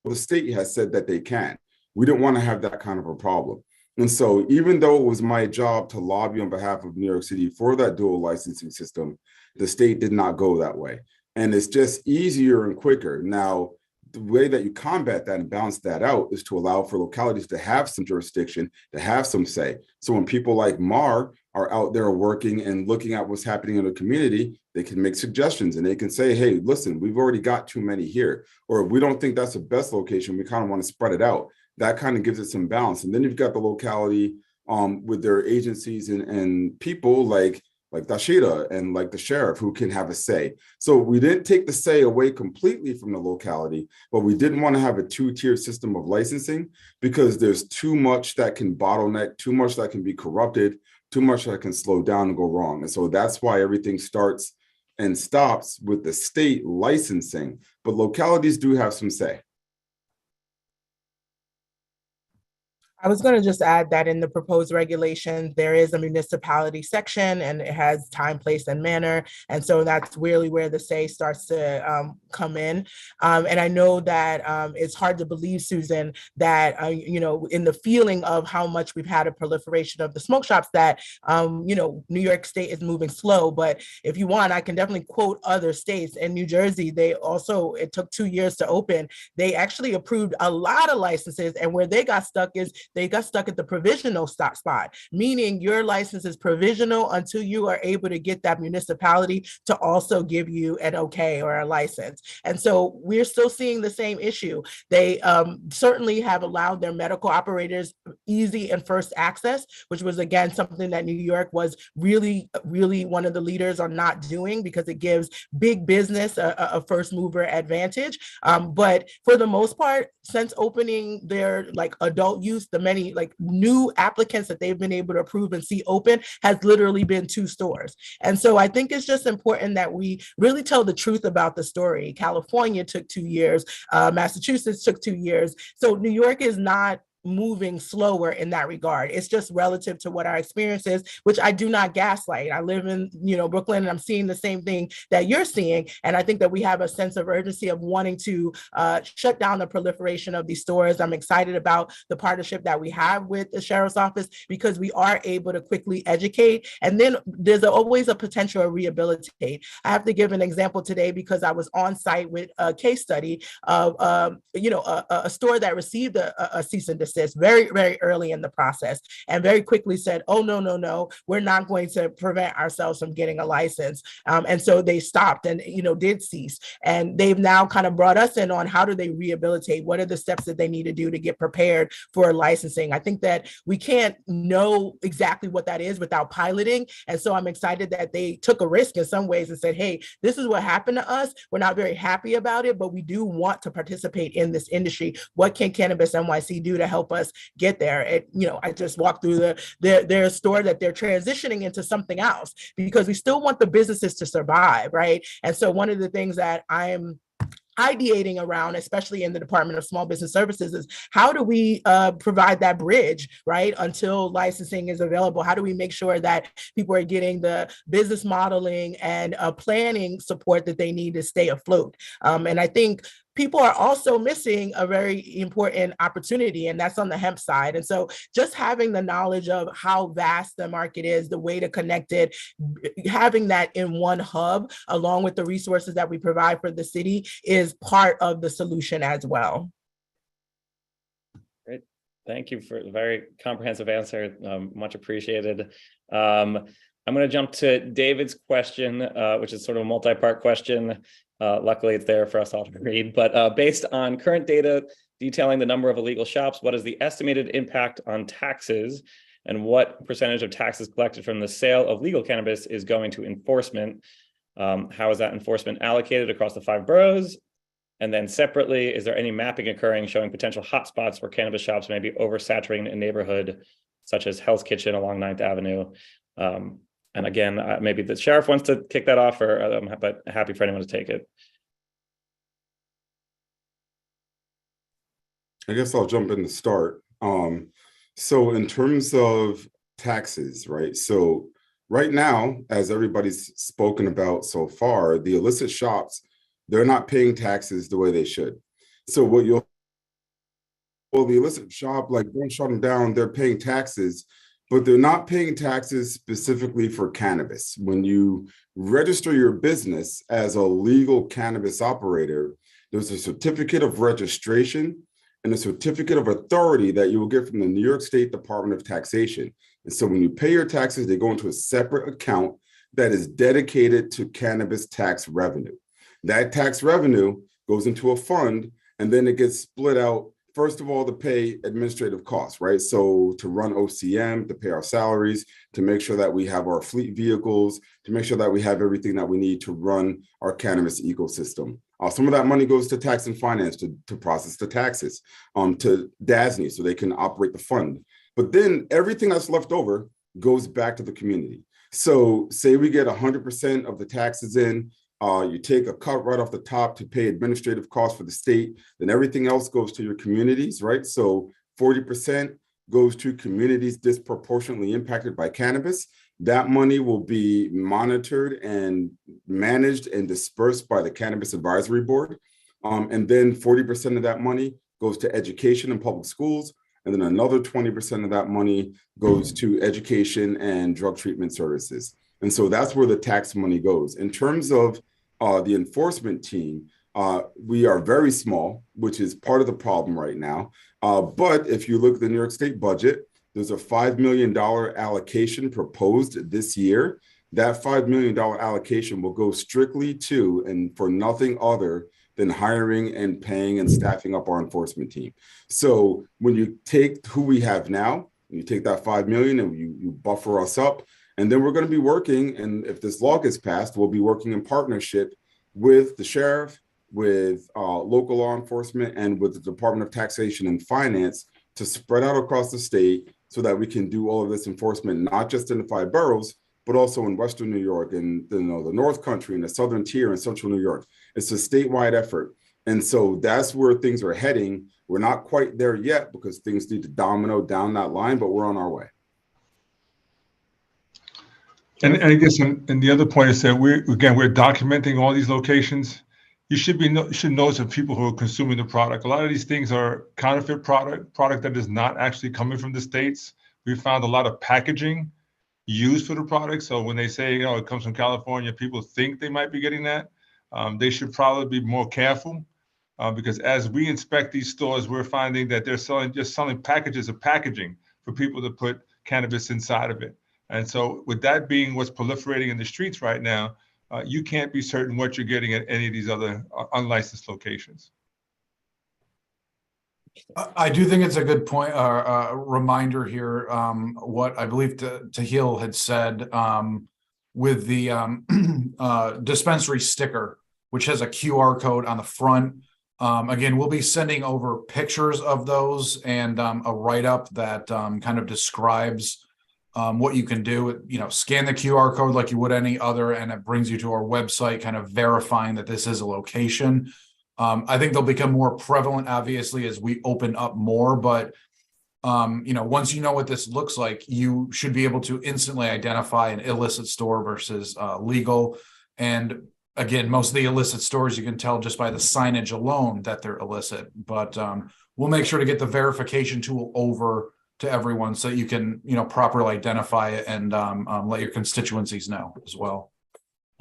The state has said that they can. We don't want to have that kind of a problem. And so even though it was my job to lobby on behalf of New York City for that dual licensing system, the state did not go that way. And it's just easier and quicker. Now, the way that you combat that and balance that out is to allow for localities to have some jurisdiction, to have some say. So when people like Mar are out there working and looking at what's happening in the community, they can make suggestions and they can say, hey, listen, we've already got too many here. Or if we don't think that's the best location, we kind of want to spread it out. That kind of gives it some balance. And then you've got the locality with their agencies and people like Dasheeda and like the sheriff who can have a say. So we didn't take the say away completely from the locality, but we didn't want to have a two-tier system of licensing because there's too much that can bottleneck, too much that can be corrupted, too much that can slow down and go wrong. And so that's why everything starts and stops with the state licensing, but localities do have some say. I was going to just add that in the proposed regulation, there is a municipality section and it has time, place, and manner. And so that's really where the say starts to come in. And I know that it's hard to believe, Susan, that, in the feeling of how much we've had a proliferation of the smoke shops that, New York State is moving slow. But if you want, I can definitely quote other states. In New Jersey, it took 2 years to open. They actually approved a lot of licenses, and where they got stuck at the provisional spot, meaning your license is provisional until you are able to get that municipality to also give you an okay or a license. And so we're still seeing the same issue. They certainly have allowed their medical operators easy and first access, which was, again, something that New York was really, really one of the leaders on not doing, because it gives big business a first mover advantage. But for the most part, since opening their adult use, the many new applicants that they've been able to approve and see open has literally been 2 stores. And so I think it's just important that we really tell the truth about the story. California took 2 years, Massachusetts took 2 years. So New York is not moving slower in that regard. It's just relative to what our experience is, which I do not gaslight. I live in, Brooklyn, and I'm seeing the same thing that you're seeing. And I think that we have a sense of urgency of wanting to shut down the proliferation of these stores. I'm excited about the partnership that we have with the Sheriff's Office, because we are able to quickly educate. And then there's always a potential to rehabilitate. I have to give an example today, because I was on site with a case study of, a store that received a cease and desist very, very early in the process, and very quickly said, oh, no, we're not going to prevent ourselves from getting a license. And so they stopped and, did cease. And they've now kind of brought us in on how do they rehabilitate? What are the steps that they need to do to get prepared for licensing? I think that we can't know exactly what that is without piloting. And so I'm excited that they took a risk in some ways and said, hey, this is what happened to us. We're not very happy about it, but we do want to participate in this industry. What can Cannabis NYC do to help us get there? I just walked through their store that they're transitioning into something else, because we still want the businesses to survive, right? And so one of the things that I'm ideating around, especially in the Department of Small Business Services, is how do we provide that bridge, right, until licensing is available? How do we make sure that people are getting the business modeling and planning support that they need to stay afloat? And I think people are also missing a very important opportunity, and that's on the hemp side. And so just having the knowledge of how vast the market is, the way to connect it, having that in one hub, along with the resources that we provide for the city, is part of the solution as well. Great. Thank you for the very comprehensive answer. Much appreciated. I'm going to jump to David's question, which is sort of a multi-part question. Luckily, it's there for us all to read. But based on current data detailing the number of illegal shops, what is the estimated impact on taxes, and what percentage of taxes collected from the sale of legal cannabis is going to enforcement? How is that enforcement allocated across the 5 boroughs? And then separately, is there any mapping occurring showing potential hotspots where cannabis shops may be oversaturating a neighborhood, such as Hell's Kitchen along 9th Avenue? And again, maybe the sheriff wants to kick that off, but happy for anyone to take it. I guess I'll jump in to start. So in terms of taxes, right? So right now, as everybody's spoken about so far, the illicit shops, they're not paying taxes the way they should. So the illicit shop, don't shut them down, they're paying taxes, but they're not paying taxes specifically for cannabis. When you register your business as a legal cannabis operator, there's a certificate of registration and a certificate of authority that you will get from the New York State Department of Taxation. And so when you pay your taxes, they go into a separate account that is dedicated to cannabis tax revenue. That tax revenue goes into a fund, and then it gets split out, first of all, to pay administrative costs, right? So to run OCM, to pay our salaries, to make sure that we have our fleet vehicles, to make sure that we have everything that we need to run our cannabis ecosystem. Some of that money goes to tax and finance to process the taxes, to DASNY so they can operate the fund. But then everything that's left over goes back to the community. So say we get 100% of the taxes in, you take a cut right off the top to pay administrative costs for the state, then everything else goes to your communities, right? So 40% goes to communities disproportionately impacted by cannabis. That money will be monitored and managed and dispersed by the Cannabis Advisory Board. And then 40% of that money goes to education in public schools. And then another 20% of that money goes to education and drug treatment services. And so that's where the tax money goes. In terms of the enforcement team, we are very small, which is part of the problem right now. But if you look at the New York State budget, there's a $5 million allocation proposed this year. That $5 million allocation will go strictly to and for nothing other than hiring and paying and staffing up our enforcement team. So when you take who we have now, you take that 5 million and you buffer us up, and then we're going to be working, and if this law gets passed, we'll be working in partnership with the sheriff, with local law enforcement, and with the Department of Taxation and Finance to spread out across the state so that we can do all of this enforcement, not just in the 5 boroughs, but also in Western New York and the North Country and the Southern Tier and Central New York. It's a statewide effort. And so that's where things are heading. We're not quite there yet because things need to domino down that line, but we're on our way. And I guess, and the other point is that we're documenting all these locations. You should notice of people who are consuming the product. A lot of these things are counterfeit product that is not actually coming from the States. We found a lot of packaging used for the product. So when they say, it comes from California, people think they might be getting that. They should probably be more careful because as we inspect these stores, we're finding that they're selling packages of packaging for people to put cannabis inside of it. And so with that being what's proliferating in the streets right now, you can't be certain what you're getting at any of these other unlicensed locations. I do think it's a good point, reminder here, what I believe Tahil had said with the dispensary sticker, which has a QR code on the front. Again, we'll be sending over pictures of those and a write-up that kind of describes what you can do. Scan the QR code like you would any other, and it brings you to our website, kind of verifying that this is a location. I think they'll become more prevalent, obviously, as we open up more. But, once you know what this looks like, you should be able to instantly identify an illicit store versus legal. And again, most of the illicit stores, you can tell just by the signage alone that they're illicit. But we'll make sure to get the verification tool over to everyone so you can, properly identify it and let your constituencies know as well.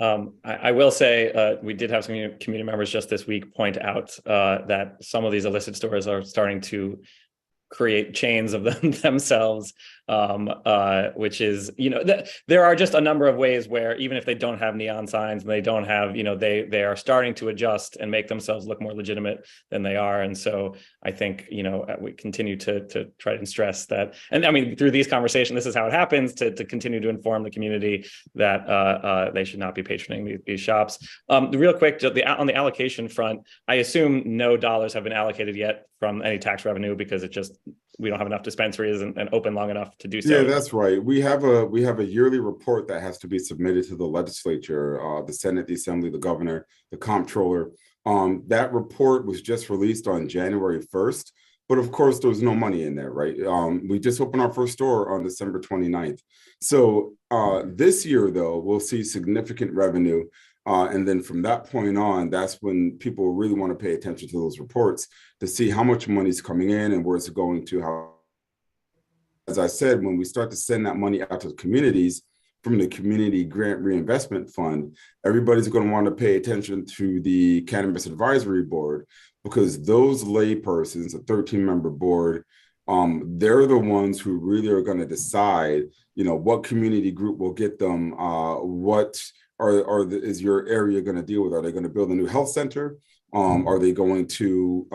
I will say we did have some community members just this week point out that some of these illicit stores are starting to create chains of them themselves, which is, there are just a number of ways where even if they don't have neon signs and they don't have, they are starting to adjust and make themselves look more legitimate than they are. And so I think, we continue to try and stress that. And I mean, through these conversations, this is how it happens, to continue to inform the community that they should not be patroning these shops. Real quick, on the allocation front, I assume no dollars have been allocated yet from any tax revenue because we don't have enough dispensaries and open long enough to do so. Yeah, that's right. We have a yearly report that has to be submitted to the legislature, the Senate, the Assembly, the governor, the comptroller. That report was just released on January 1st, but of course there's no money in there, right? We just opened our first store on December 29th. So this year, though, we'll see significant revenue. And then from that point on, that's when people really want to pay attention to those reports to see how much money is coming in and where it's going to. How, as I said, when we start to send that money out to the communities from the Community Grant Reinvestment Fund, everybody's going to want to pay attention to the Cannabis Advisory Board, because those laypersons, a 13-member board, they're the ones who really are going to decide, what community group will get them, is your area going to deal with? Are they going to build a new health center? Are they going to,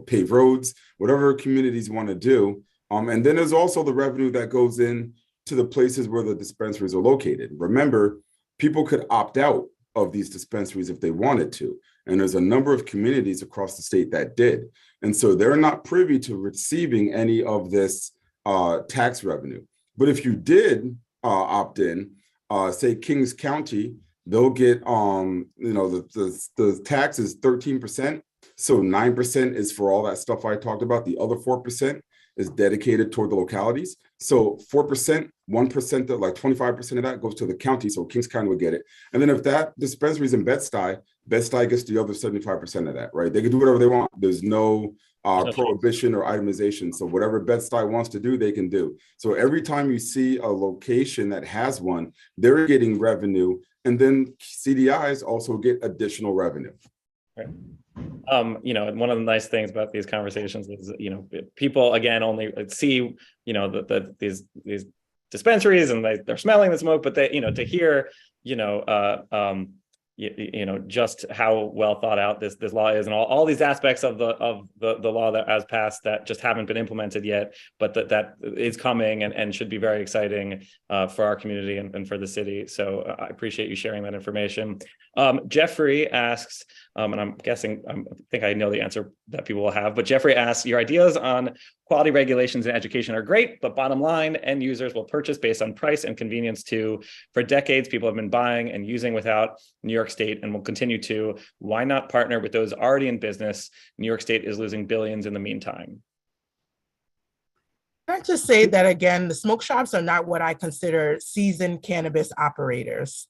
pave roads? Whatever communities want to do. And then there's also the revenue that goes in to the places where the dispensaries are located. Remember, people could opt out of these dispensaries if they wanted to. And there's a number of communities across the state that did. And so they're not privy to receiving any of this tax revenue. But if you did opt in, say Kings County, they'll get, the tax is 13%. So 9% is for all that stuff I talked about. The other 4% is dedicated toward the localities. So 4%, 1%, of like 25% of that goes to the county. So Kings County would get it. And then if that dispensary is in Bed-Stuy, Bed-Stuy gets the other 75% of that, right? They can do whatever they want. There's no prohibition or itemization. So whatever Bed-Stuy wants to do, they can do. So every time you see a location that has one, they're getting revenue. And then CDIs also get additional revenue. Right. You know, and one of the nice things about these conversations is, you know, people again only see, you know, these dispensaries and they're smelling the smoke, but they, you know, to hear, you know, you know, just how well thought out this law is, and all these aspects of the law that has passed that just haven't been implemented yet, but that is coming and should be very exciting for our community and for the city. So I appreciate you sharing that information. Jeffrey asks, and I'm guessing, I think I know the answer that people will have, but Jeffrey asks, your ideas on quality regulations and education are great, but bottom line, end users will purchase based on price and convenience too. For decades, people have been buying and using without New York State and will continue to. Why not partner with those already in business? New York State is losing billions in the meantime. Can I just say that again, the smoke shops are not what I consider seasoned cannabis operators.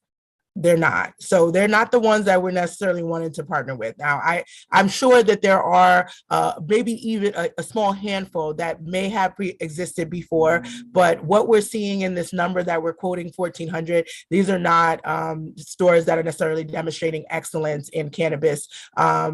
They're not. So they're not the ones that we're necessarily wanting to partner with. Now, I'm sure that there are maybe even a small handful that may have pre-existed before, but what we're seeing in this number that we're quoting, 1,400, these are not stores that are necessarily demonstrating excellence in cannabis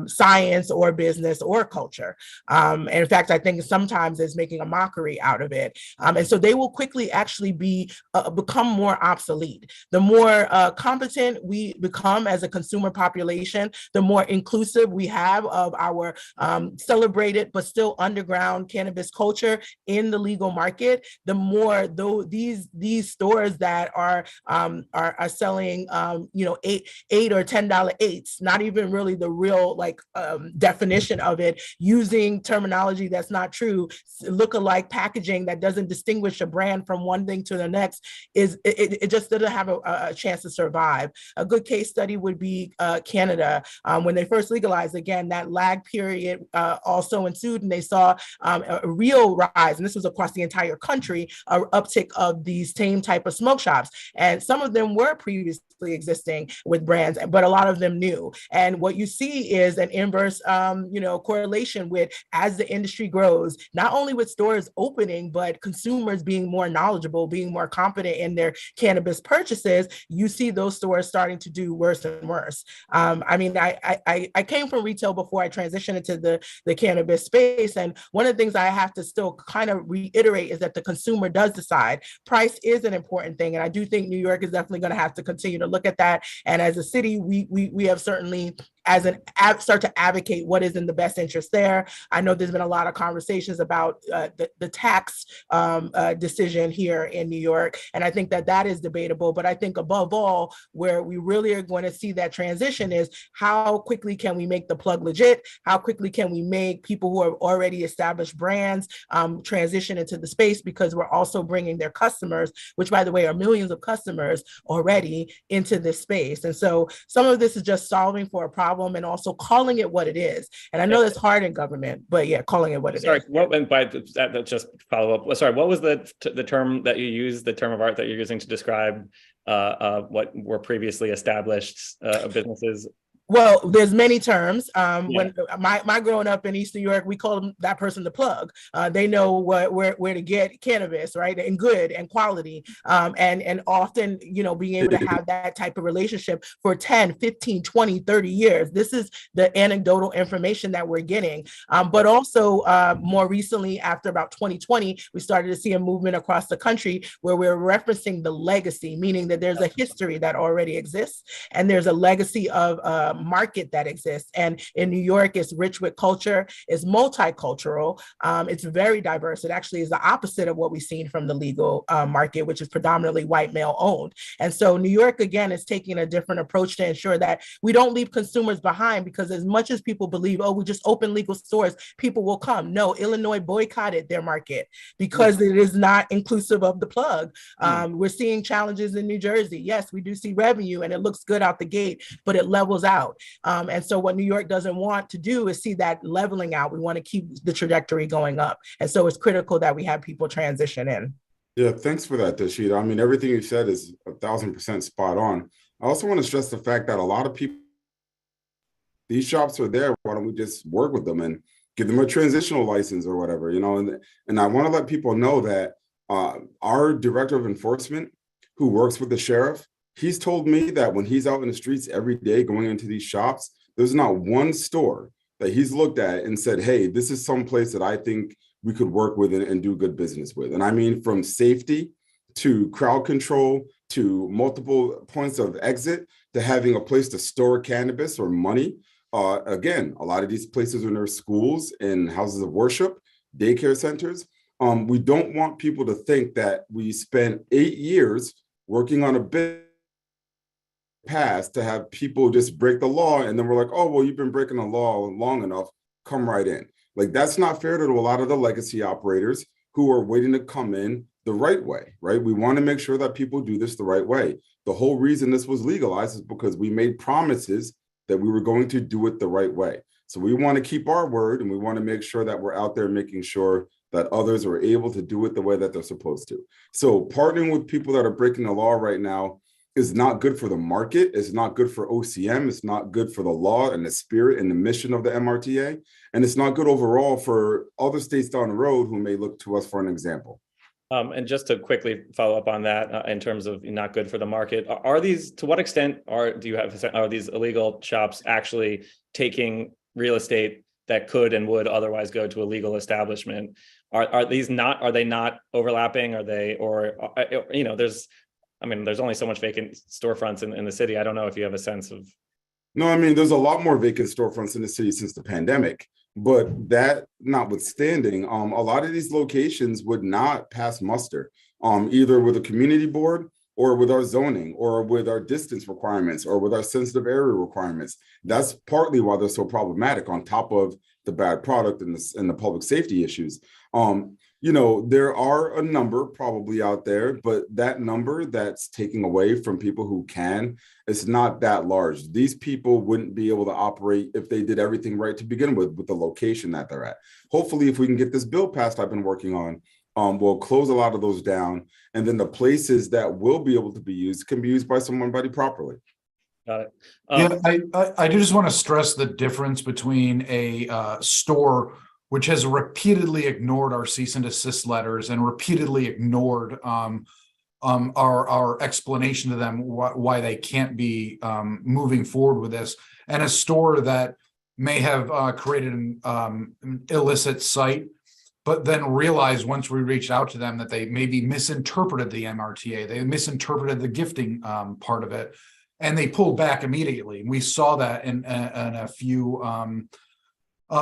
science or business or culture. And in fact, I think sometimes it's making a mockery out of it. And so they will quickly actually become more obsolete. The more competent we become as a consumer population, the more inclusive we have of our celebrated but still underground cannabis culture in the legal market, the more though these stores that are selling you know, $8 or $10 eights, not even really the real like definition of it, using terminology that's not true, look-alike packaging that doesn't distinguish a brand from one thing to the next, it just doesn't have a chance to survive. A good case study would be Canada. When they first legalized, again, that lag period also ensued, and they saw a real rise, and this was across the entire country, an uptick of these same type of smoke shops. And some of them were previously existing with brands, but a lot of them new. And what you see is an inverse you know, correlation with, as the industry grows, not only with stores opening, but consumers being more knowledgeable, being more confident in their cannabis purchases, you see those stores starting to do worse and worse. I mean, I came from retail before I transitioned into the cannabis space. And one of the things I have to still kind of reiterate is that the consumer does decide. Price is an important thing. And I do think New York is definitely going to have to continue to look at that. And as a city, we have certainly start to advocate what is in the best interest there. I know there's been a lot of conversations about the tax decision here in New York, and I think that is debatable. But I think above all, where we really are going to see that transition is how quickly can we make the plug legit? How quickly can we make people who have already established brands transition into the space, because we're also bringing their customers, which by the way are millions of customers already, into this space. And so some of this is just solving for a problem and also calling it what it is. And I know that's hard in government, but yeah, calling it what it is. Sorry, what went by that? Just follow up. Sorry, what was the term that you used, the term of art that you're using to describe what were previously established businesses? Well, there's many terms. When my growing up in East New York, we called that person the plug. They know where to get cannabis, right? And good and quality. And often, you know, being able to have that type of relationship for 10, 15, 20, 30 years. This is the anecdotal information that we're getting. But also more recently, after about 2020, we started to see a movement across the country where we're referencing the legacy, meaning that there's a history that already exists and there's a legacy of market that exists. And in New York, it's rich with culture, it's multicultural, it's very diverse. It actually is the opposite of what we've seen from the legal market, which is predominantly white male owned. And so New York, again, is taking a different approach to ensure that we don't leave consumers behind, because as much as people believe, oh, we just open legal stores, people will come. No, Illinois boycotted their market because it is not inclusive of the plug. We're seeing challenges in New Jersey. Yes, we do see revenue and it looks good out the gate, but it levels out. out. And so what New York doesn't want to do is see that leveling out. We want to keep the trajectory going up. And so it's critical that we have people transition in. Yeah, thanks for that, Dasheeda. I mean, everything you said is 1,000% spot on. I also want to stress the fact that a lot of people, these shops are there. Why don't we just work with them and give them a transitional license or whatever, you know? And I want to let people know that our director of enforcement, who works with the sheriff, he's told me that when he's out in the streets every day going into these shops, there's not one store that he's looked at and said, hey, this is some place that I think we could work with and do good business with. And I mean, from safety to crowd control to multiple points of exit to having a place to store cannabis or money. Again, a lot of these places are near schools and houses of worship, daycare centers. We don't want people to think that we spent 8 years working on a bit past to have people just break the law. And then we're like, oh, well, you've been breaking the law long enough, come right in. Like, that's not fair to a lot of the legacy operators who are waiting to come in the right way, right? We want to make sure that people do this the right way. The whole reason this was legalized is because we made promises that we were going to do it the right way. So we want to keep our word, and we want to make sure that we're out there making sure that others are able to do it the way that they're supposed to. So partnering with people that are breaking the law right now is not good for the market. It's not good for OCM. It's not good for the law and the spirit and the mission of the MRTA. And it's not good overall for other states down the road who may look to us for an example. And just to quickly follow up on that, in terms of not good for the market, are these, to what extent are these illegal shops actually taking real estate that could and would otherwise go to a legal establishment? Are they not overlapping? Are they, or you know, there's only so much vacant storefronts in the city. I don't know if you have a sense of. No, I mean, there's a lot more vacant storefronts in the city since the pandemic. But that notwithstanding, a lot of these locations would not pass muster, either with a community board or with our zoning or with our distance requirements or with our sensitive area requirements. That's partly why they're so problematic, on top of the bad product and the public safety issues. You know, there are a number probably out there, but that number that's taking away from people who can, it's not that large. These people wouldn't be able to operate if they did everything right to begin with the location that they're at. Hopefully, if we can get this bill passed I've been working on, we'll close a lot of those down. And then the places that will be able to be used can be used by somebody properly. Got it. I do just want to stress the difference between a store which has repeatedly ignored our cease and desist letters and repeatedly ignored our explanation to them why they can't be moving forward with this, and a store that may have created an illicit site, but then realized once we reached out to them that they maybe misinterpreted the MRTA, they misinterpreted the gifting part of it, and they pulled back immediately. We saw that in a few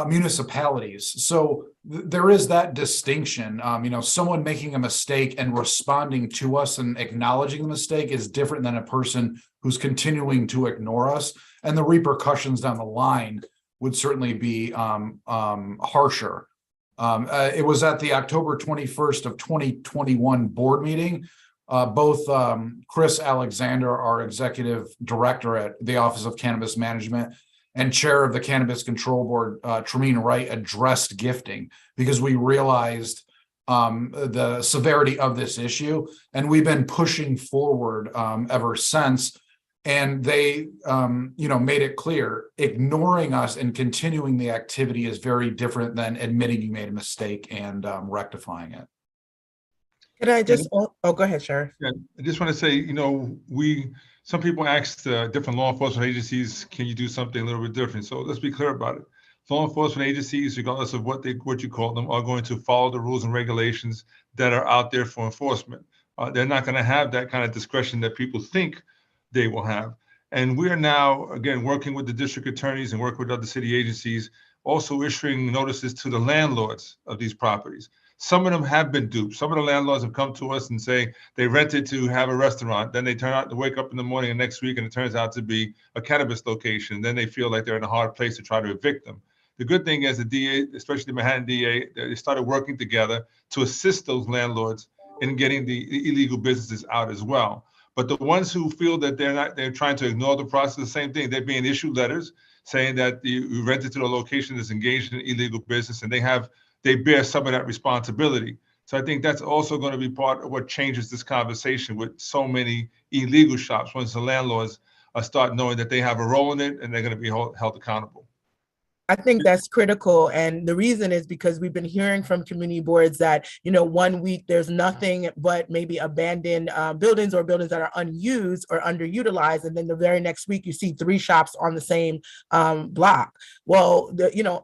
municipalities. So there is that distinction. You know, someone making a mistake and responding to us and acknowledging the mistake is different than a person who's continuing to ignore us. And the repercussions down the line would certainly be harsher. It was at the October 21st of 2021 board meeting. Both Chris Alexander, our executive director at the Office of Cannabis Management, and chair of the Cannabis Control Board, Tremine Wright, addressed gifting because we realized the severity of this issue, and we've been pushing forward ever since. And they, made it clear, ignoring us and continuing the activity is very different than admitting you made a mistake and rectifying it. Could I just, go ahead, Sheriff. Yeah, I just want to say, some people ask different law enforcement agencies, can you do something a little bit different? So let's be clear about it. Law enforcement agencies, regardless of what you call them, are going to follow the rules and regulations that are out there for enforcement. They're not going to have that kind of discretion that people think they will have. And we are now, again, working with the district attorneys and working with other city agencies, also issuing notices to the landlords of these properties. Some of them have been duped. Some of the landlords have come to us and say they rented to have a restaurant. Then they turn out to wake up in the morning and next week and it turns out to be a cannabis location. Then they feel like they're in a hard place to try to evict them. The good thing is the DA, especially the Manhattan DA, they started working together to assist those landlords in getting the illegal businesses out as well. But the ones who feel that they're trying to ignore the process, the same thing. They're being issued letters saying that you rented to the location is engaged in illegal business, and they bear some of that responsibility. So I think that's also going to be part of what changes this conversation with so many illegal shops once the landlords start knowing that they have a role in it and they're going to be held accountable. I think that's critical. And the reason is because we've been hearing from community boards that, 1 week there's nothing but maybe abandoned buildings or buildings that are unused or underutilized. And then the very next week you see 3 shops on the same block. Well,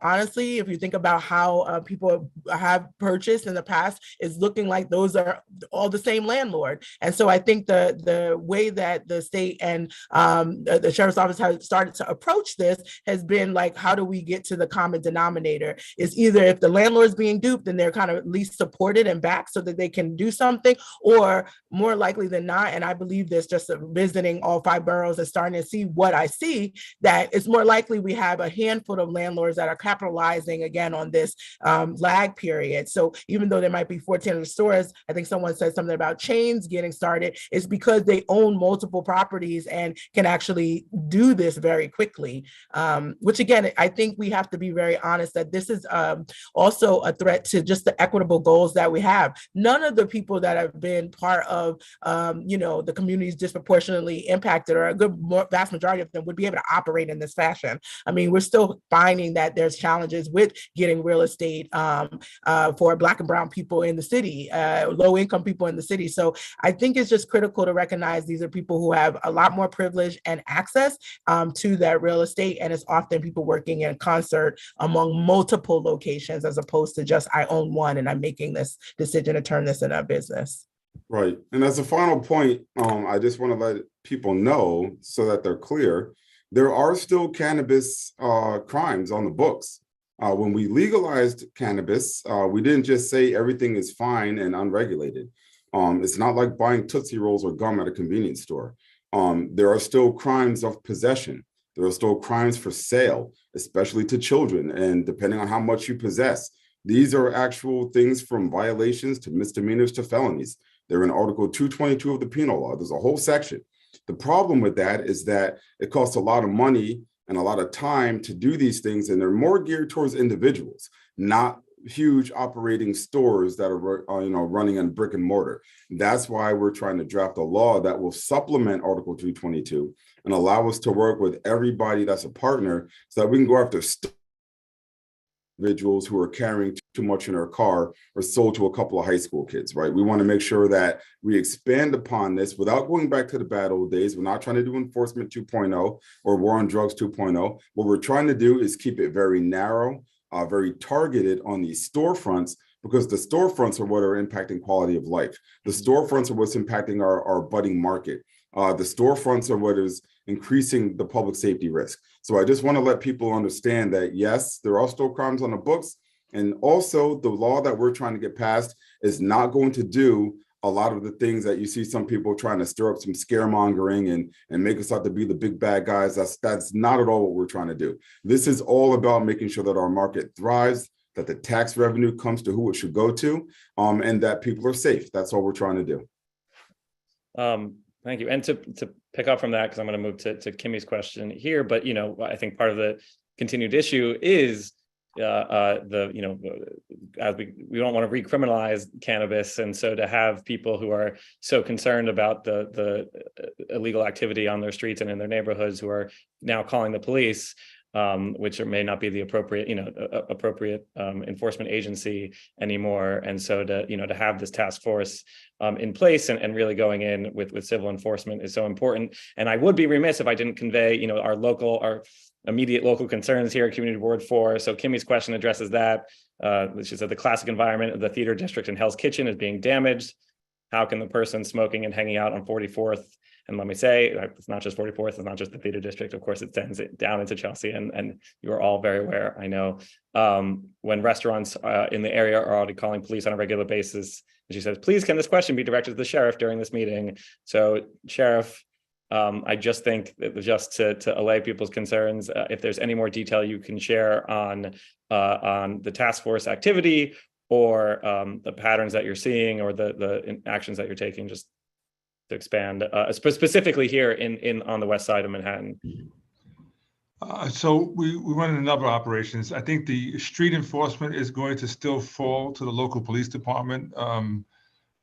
honestly, if you think about how people have purchased in the past, it's looking like those are all the same landlord. And so I think the way that the state and the sheriff's office has started to approach this has been like, how do we get to the common denominator? Is either if the landlord's being duped, then they're kind of at least supported and backed so that they can do something, or more likely than not, and I believe this just visiting all 5 boroughs and starting to see what I see, that it's more likely we have a handful of landlords that are capitalizing again on this lag period. So even though there might be 1,400 stores, I think someone said something about chains getting started, it's because they own multiple properties and can actually do this very quickly, which again, I think we have to be very honest that this is also a threat to just the equitable goals that we have. None of the people that have been part of, the communities disproportionately impacted, or vast majority of them, would be able to operate in this fashion. I mean, we're still finding that there's challenges with getting real estate for Black and brown people in the city, low income people in the city. So I think it's just critical to recognize these are people who have a lot more privilege and access to that real estate. And it's often people working in concert among multiple locations, as opposed to just I own one and I'm making this decision to turn this into a business. Right. And as a final point, I just want to let people know so that they're clear, there are still cannabis crimes on the books. When we legalized cannabis, we didn't just say everything is fine and unregulated. It's not like buying Tootsie Rolls or gum at a convenience store. There are still crimes of possession. There are still crimes for sale, especially to children, and depending on how much you possess. These are actual things from violations to misdemeanors to felonies. They're in Article 222 of the Penal Law. There's a whole section. The problem with that is that it costs a lot of money and a lot of time to do these things, and they're more geared towards individuals, not huge operating stores that are running in brick and mortar. That's why we're trying to draft a law that will supplement Article 222 and allow us to work with everybody that's a partner so that we can go after individuals who are carrying too much in their car or sold to a couple of high school kids, right? We want to make sure that we expand upon this without going back to the bad old days. We're not trying to do enforcement 2.0 or war on drugs 2.0. What we're trying to do is keep it very narrow, very targeted on these storefronts, because the storefronts are what are impacting quality of life. The storefronts are what's impacting our budding market. The storefronts are what is increasing the public safety risk. So I just want to let people understand that, yes, there are still crimes on the books. And also the law that we're trying to get passed is not going to do a lot of the things that you see some people trying to stir up some scaremongering and make us out to be the big bad guys. That's not at all what we're trying to do. This is all about making sure that our market thrives, that the tax revenue comes to who it should go to, and that people are safe. That's all we're trying to do. Thank you. And to pick up from that, because I'm going to move to Kimmy's question here, but I think part of the continued issue is as we don't want to recriminalize cannabis, and so to have people who are so concerned about the illegal activity on their streets and in their neighborhoods who are now calling the police, which may not be the appropriate enforcement agency anymore, and so to have this task force in place and really going in with civil enforcement is so important. And I would be remiss if I didn't convey our immediate local concerns here at Community Board 4. So Kimmy's question addresses that. She said the classic environment of the theater district and Hell's Kitchen is being damaged. How can the person smoking and hanging out on 44th, and let me say, it's not just 44th, it's not just the theater district, of course, it extends it down into Chelsea, and you are all very aware, I know, when restaurants in the area are already calling police on a regular basis. And she says, please, can this question be directed to the sheriff during this meeting? So, Sheriff, I just think that just to allay people's concerns, if there's any more detail you can share on the task force activity or the patterns that you're seeing or the actions that you're taking, just expand, specifically here in on the west side of Manhattan? So we run a number of operations. I think the street enforcement is going to still fall to the local police department.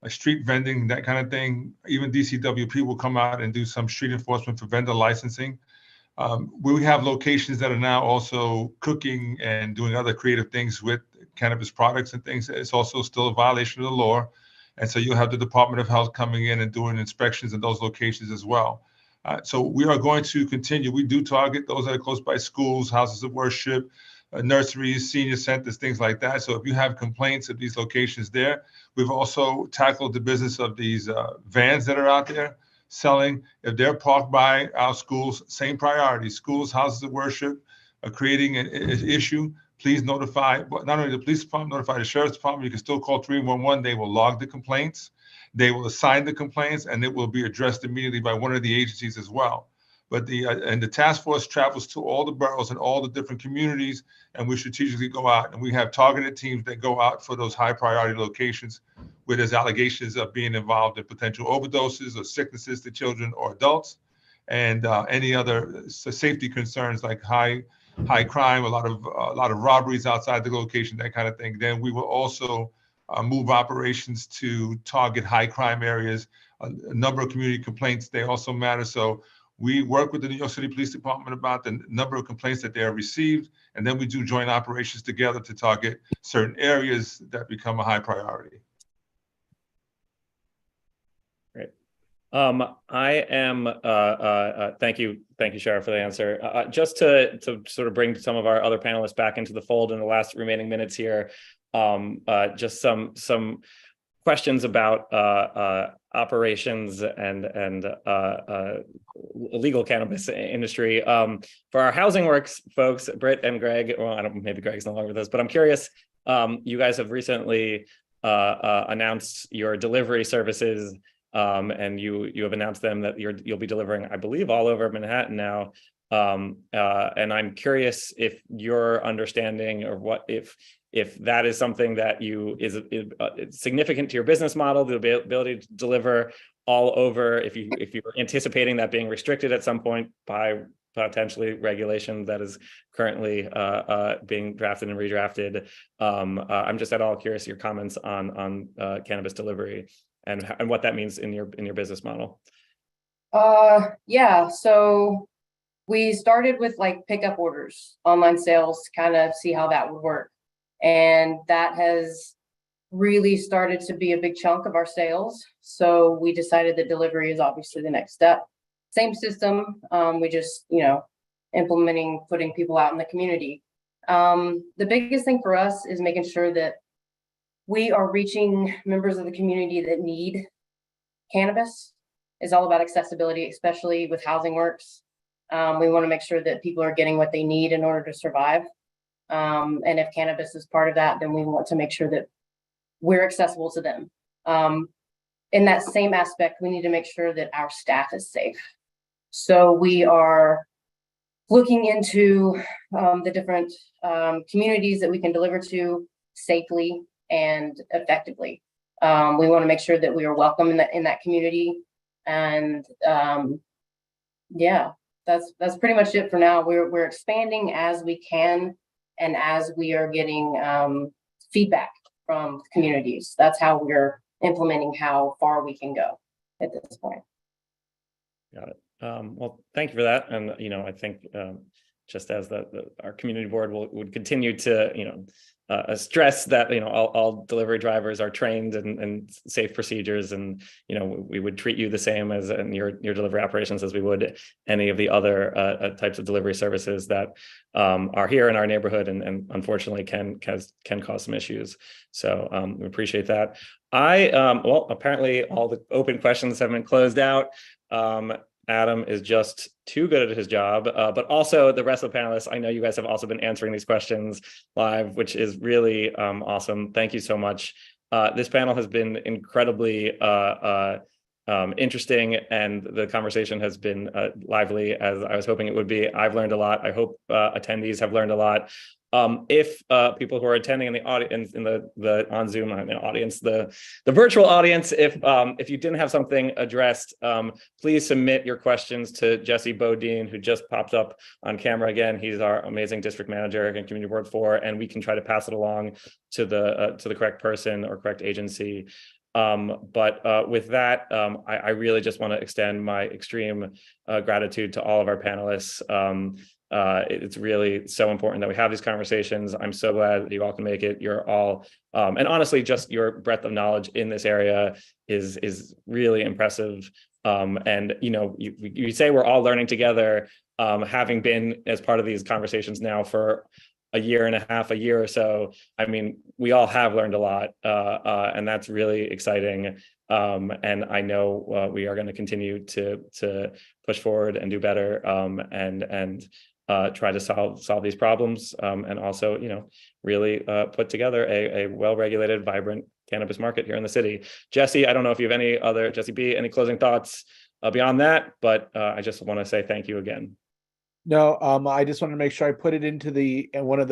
A street vending, that kind of thing. Even DCWP will come out and do some street enforcement for vendor licensing. We have locations that are now also cooking and doing other creative things with cannabis products and things. It's also still a violation of the law. And so you'll have the Department of Health coming in and doing inspections in those locations as well. So we are going to continue. We do target those that are close by schools, houses of worship, nurseries, senior centers, things like that. So if you have complaints of these locations there, we've also tackled the business of these vans that are out there selling. If they're parked by our schools, same priority, schools, houses of worship, creating an issue, please notify, not only the police department, notify the sheriff's department. You can still call 311. They will log the complaints. They will assign the complaints, and it will be addressed immediately by one of the agencies as well. But the task force travels to all the boroughs and all the different communities, and we strategically go out, and we have targeted teams that go out for those high priority locations where there's allegations of being involved in potential overdoses or sicknesses to children or adults, and any other safety concerns like high crime, a lot of robberies outside the location, that kind of thing. Then we will also move operations to target high crime areas. A number of community complaints, they also matter. So we work with the New York City Police Department about the number of complaints that they have received, and then we do joint operations together to target certain areas that become a high priority. Great. I am, thank you, Sheriff, for the answer. Just to sort of bring some of our other panelists back into the fold in the last remaining minutes here, just some questions about operations and illegal cannabis industry. For our Housing Works folks, Britt and Greg, well, I don't, maybe Greg's no longer with us, but I'm curious, you guys have recently announced your delivery services, and you have announced them that you'll be delivering, I believe, all over Manhattan now. And I'm curious if your understanding or what if that is something that is significant to your business model, the ability to deliver all over, if you're anticipating that being restricted at some point by potentially regulation that is currently being drafted and redrafted. I'm just at all curious your comments on cannabis delivery and what that means in your business model. Yeah, so we started with like pickup orders, online sales, kind of see how that would work. And that has really started to be a big chunk of our sales. So we decided that delivery is obviously the next step. Same system, we just, implementing, putting people out in the community. The biggest thing for us is making sure that we are reaching members of the community that need cannabis. It's all about accessibility, especially with Housing Works. We want to make sure that people are getting what they need in order to survive. And if cannabis is part of that, then we want to make sure that we're accessible to them. In that same aspect, we need to make sure that our staff is safe. So we are looking into the different communities that we can deliver to safely and effectively. We want to make sure that we are welcome in that community. And yeah, that's pretty much it for now. We're expanding as we can and as we are getting feedback from communities. That's how we're implementing how far we can go at this point. Got it. Well, thank you for that. And, I think just as our community board would continue to, stress that, all delivery drivers are trained and safe procedures. And, we would treat you the same as in your delivery operations as we would any of the other types of delivery services that are here in our neighborhood and unfortunately can cause some issues. So we appreciate that. Well, apparently all the open questions have been closed out. Adam is just too good at his job, but also the rest of the panelists, I know you guys have also been answering these questions live, which is really awesome. Thank you so much. This panel has been incredibly interesting, and the conversation has been lively as I was hoping it would be. I've learned a lot. I hope attendees have learned a lot. If people who are attending in the audience, in the on Zoom audience, the virtual audience, if you didn't have something addressed, please submit your questions to Jesse Bodine, who just popped up on camera again. He's our amazing district manager in Community Board 4, and we can try to pass it along to the correct person or correct agency. But with that, I really just want to extend my extreme gratitude to all of our panelists. It's really so important that we have these conversations. I'm so glad that you all can make it. You're all, and honestly, just your breadth of knowledge in this area is really impressive. And you say we're all learning together, having been as part of these conversations now for a year and a half, a year or so. I mean, we all have learned a lot, and that's really exciting. And I know we are going to continue to push forward and do better, and try to solve these problems, and also, really put together a well-regulated, vibrant cannabis market here in the city. Jesse, I don't know if you have Jesse B, any closing thoughts beyond that, but I just want to say thank you again. No, I just want to make sure I put it into one of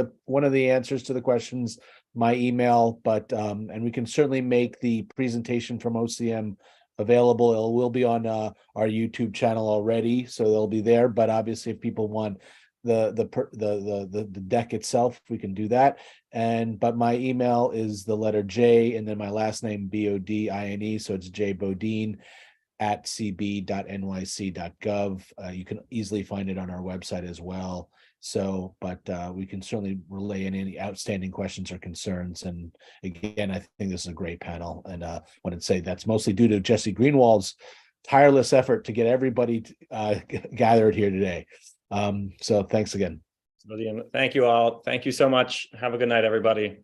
the answers to the questions, my email, but and we can certainly make the presentation from OCM available. It will be on our YouTube channel already, so they'll be there. But obviously, if people want the deck itself, we can do that. But my email is the letter J and then my last name Bodine, so it's jbodine @cb.nyc.gov. You can easily find it on our website as well. So, but we can certainly relay any outstanding questions or concerns. And again, I think this is a great panel. And I want to say that's mostly due to Jesse Greenwald's tireless effort to get everybody gathered here today. So thanks again. Thank you all. Thank you so much. Have a good night, everybody.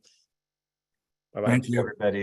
Bye-bye. Thank you, everybody.